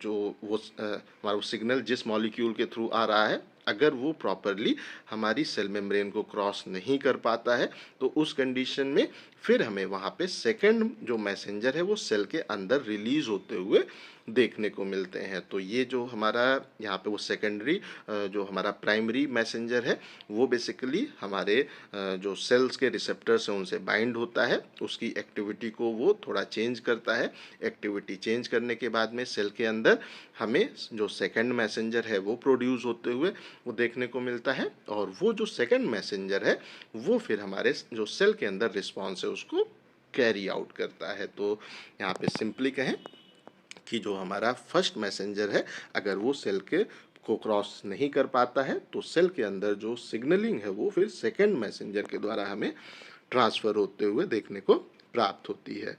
हमारा वो सिग्नल जिस मॉलिक्यूल के थ्रू आ रहा है अगर वो प्रॉपरली हमारी सेल मेम्ब्रेन को क्रॉस नहीं कर पाता है तो उस कंडीशन में फिर हमें वहाँ पे सेकंड जो मैसेंजर है वो सेल के अंदर रिलीज होते हुए देखने को मिलते हैं। तो ये जो हमारा यहाँ पे वो सेकेंडरी जो हमारा प्राइमरी मैसेंजर है वो बेसिकली हमारे जो सेल्स के रिसेप्टर्स हैं उनसे बाइंड होता है, उसकी एक्टिविटी को वो थोड़ा चेंज करता है। एक्टिविटी चेंज करने के बाद में सेल के अंदर हमें जो सेकंड मैसेंजर है वो प्रोड्यूस होते हुए वो देखने को मिलता है, और वो जो सेकंड मैसेंजर है वो फिर हमारे जो सेल के अंदर रिस्पॉन्स है उसको कैरी आउट करता है। तो यहाँ पे सिंपली कहें कि जो हमारा फर्स्ट मैसेंजर है अगर वो सेल के को क्रॉस नहीं कर पाता है तो सेल के अंदर जो सिग्नलिंग है वो फिर सेकंड मैसेंजर के द्वारा हमें ट्रांसफ़र होते हुए देखने को प्राप्त होती है।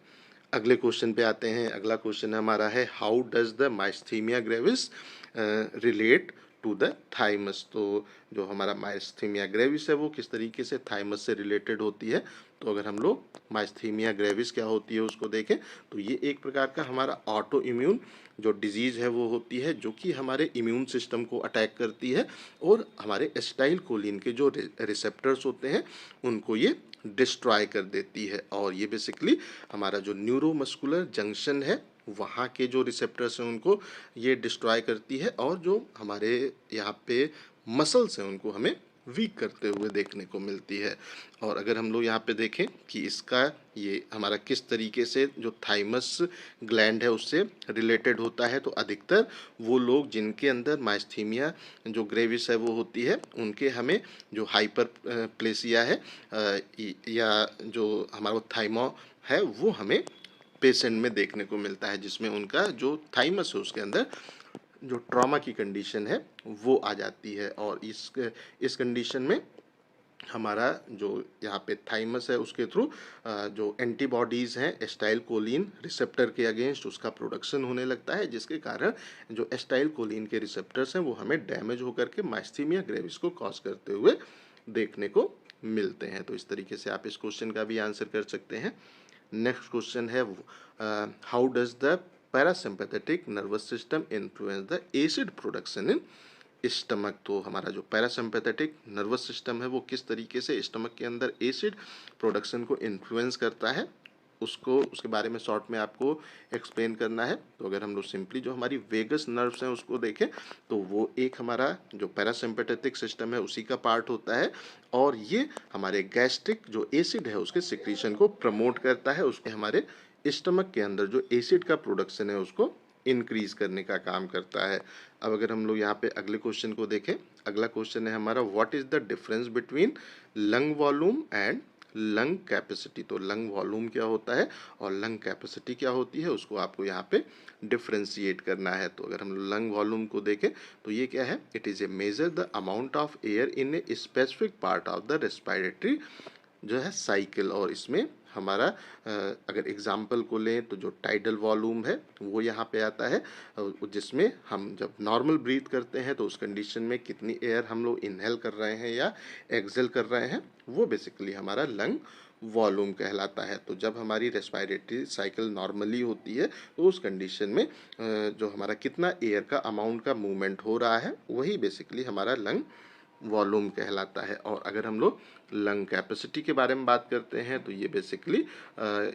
अगले क्वेश्चन पे आते हैं। अगला क्वेश्चन हमारा है, how does the myasthenia gravis relate to the thymus. तो जो हमारा माइस्थीमिया ग्रेविस है वो किस तरीके से थाइमस से रिलेटेड होती है। तो अगर हम लोग माइस्थीमिया ग्रेविस क्या होती है उसको देखें तो ये एक प्रकार का हमारा ऑटो इम्यून जो डिजीज़ है वो होती है जो कि हमारे इम्यून सिस्टम को अटैक करती है, और हमारे एसिटाइल कोलिन के जो रिसेप्टर्स होते हैं उनको ये डिस्ट्रॉय कर देती है। और ये बेसिकली हमारा जो न्यूरोमस्कुलर जंक्शन है वहाँ के जो रिसेप्टर्स हैं उनको ये डिस्ट्रॉय करती है, और जो हमारे यहाँ पे मसल्स हैं उनको हमें वीक करते हुए देखने को मिलती है। और अगर हम लोग यहाँ पे देखें कि इसका ये हमारा किस तरीके से जो थाइमस ग्लैंड है उससे रिलेटेड होता है, तो अधिकतर वो लोग जिनके अंदर माइस्थीमिया जो ग्रेविस है वो होती है उनके हमें जो हाइपर प्लेसिया है या जो हमारा थाइमो है वो हमें पेशेंट में देखने को मिलता है, जिसमें उनका जो थाइमस है उसके अंदर जो ट्रॉमा की कंडीशन है वो आ जाती है। और इस कंडीशन में हमारा जो यहाँ पे थाइमस है उसके थ्रू जो एंटीबॉडीज़ हैं एस्टाइल कोलिन रिसेप्टर के अगेंस्ट उसका प्रोडक्शन होने लगता है, जिसके कारण जो एस्टाइल कोलिन के रिसेप्टर्स हैं वो हमें डैमेज होकर के माइस्थीमिया ग्रेविस को कॉज करते हुए देखने को मिलते हैं। तो इस तरीके से आप इस क्वेश्चन का भी आंसर कर सकते हैं। नेक्स्ट क्वेश्चन है, how does the parasympathetic nervous system influence the acid production in stomach. तो हमारा जो पैरासिम्पैथेटिक नर्वस सिस्टम है वो किस तरीके से स्टमक के अंदर एसिड प्रोडक्शन को इन्फ्लुएंस करता है उसको उसके बारे में शॉर्ट में आपको एक्सप्लेन करना है। तो अगर हम लोग सिंपली जो हमारी वेगस नर्व्स हैं उसको देखें तो वो एक हमारा जो पैरासिम्पैथेटिक सिस्टम है उसी का पार्ट होता है, और ये हमारे गैस्ट्रिक जो एसिड है उसके सिक्रीशन को प्रमोट करता है, उसके हमारे स्टमक के अंदर जो एसिड का प्रोडक्शन है उसको इंक्रीज करने का काम करता है। अब अगर हम लोग यहाँ पे अगले क्वेश्चन को देखें, अगला क्वेश्चन है हमारा what is the difference between lung volume and lung capacity. तो लंग वॉल्यूम क्या होता है और लंग कैपेसिटी क्या होती है, उसको आपको यहाँ पे डिफ्रेंशिएट करना है। तो अगर हम लंग वॉल्यूम को देखें तो ये क्या है, it is a measure the amount of air in a specific part of the respiratory जो है साइकिल। और इसमें हमारा अगर एग्जाम्पल को लें तो जो टाइडल वॉल्यूम है वो यहाँ पे आता है, जिसमें हम जब नॉर्मल ब्रीथ करते हैं तो उस कंडीशन में कितनी एयर हम लोग इनहेल कर रहे हैं या एक्सेल कर रहे हैं, वो बेसिकली हमारा लंग वॉल्यूम कहलाता है। तो जब हमारी रेस्पिरेटरी साइकिल नॉर्मली होती है तो उस कंडीशन में जो हमारा कितना एयर का अमाउंट का मूवमेंट हो रहा है वही बेसिकली हमारा लंग वॉल्यूम कहलाता है। और अगर हम लोग लंग कैपेसिटी के बारे में बात करते हैं तो ये बेसिकली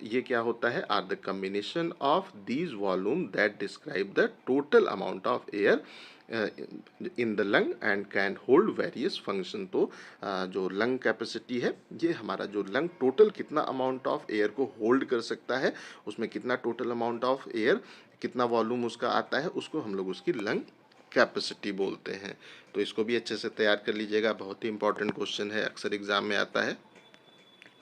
ये क्या होता है, are the combination of these volume that describe the total amount of air in the lung and can hold various function. तो जो लंग कैपेसिटी है ये हमारा जो लंग टोटल कितना अमाउंट ऑफ एयर को होल्ड कर सकता है, उसमें कितना टोटल अमाउंट ऑफ एयर कितना वॉल्यूम उसका आता है, उसको हम लोग उसकी लंग कैपेसिटी बोलते हैं। तो इसको भी अच्छे से तैयार कर लीजिएगा, बहुत ही इंपॉर्टेंट क्वेश्चन है, अक्सर एग्जाम में आता है।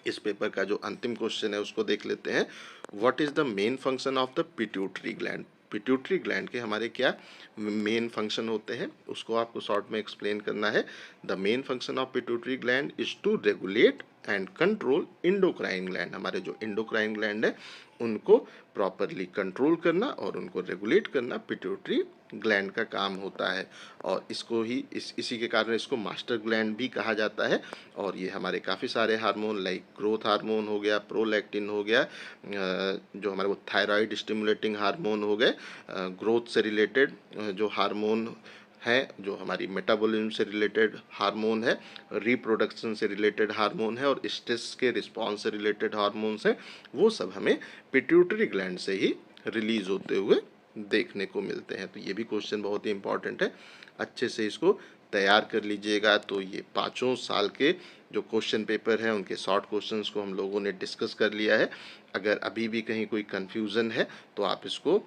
इस पेपर का जो अंतिम क्वेश्चन है उसको देख लेते हैं, what is the main function of the pituitary gland. Pituitary gland के हमारे क्या मेन फंक्शन होते हैं उसको आपको शॉर्ट में एक्सप्लेन करना है। The main function of pituitary gland is to regulate and control endocrine gland. हमारे जो इंडोक्राइन ग्लैंड है उनको प्रॉपरली कंट्रोल करना और उनको रेगुलेट करना पिट्यूटरी ग्लैंड का काम होता है। और इसको ही इसी के कारण इसको मास्टर ग्लैंड भी कहा जाता है। और ये हमारे काफ़ी सारे हार्मोन लाइक ग्रोथ हार्मोन हो गया, प्रोलैक्टिन हो गया, जो हमारे वो थायराइड स्टिमुलेटिंग हार्मोन हो गए, ग्रोथ से रिलेटेड जो हार्मोन है, जो हमारी मेटाबॉलिज्म से रिलेटेड हार्मोन है, रिप्रोडक्शन से रिलेटेड हार्मोन है और स्ट्रेस के रिस्पॉन्स से रिलेटेड हार्मोन्स हैं, वो सब हमें पिट्यूटरी ग्लैंड से ही रिलीज होते हुए देखने को मिलते हैं। तो ये भी क्वेश्चन बहुत ही इंपॉर्टेंट है, अच्छे से इसको तैयार कर लीजिएगा। तो ये 5 साल के जो क्वेश्चन पेपर हैं उनके शॉर्ट क्वेश्चंस को हम लोगों ने डिस्कस कर लिया है। अगर अभी भी कहीं कोई कन्फ्यूज़न है तो आप इसको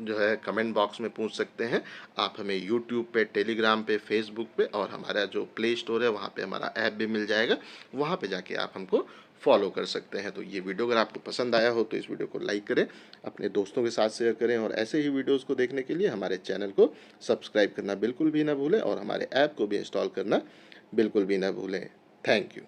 जो है कमेंट बॉक्स में पूछ सकते हैं। आप हमें यूट्यूब पे, टेलीग्राम पे, फेसबुक पे और हमारा जो प्ले स्टोर है वहाँ पे हमारा ऐप भी मिल जाएगा, वहाँ पे जाके आप हमको फॉलो कर सकते हैं। तो ये वीडियो अगर आपको पसंद आया हो तो इस वीडियो को लाइक करें, अपने दोस्तों के साथ शेयर करें और ऐसे ही वीडियोस को देखने के लिए हमारे चैनल को सब्सक्राइब करना बिल्कुल भी ना भूलें और हमारे ऐप को भी इंस्टॉल करना बिल्कुल भी ना भूलें। Thank you.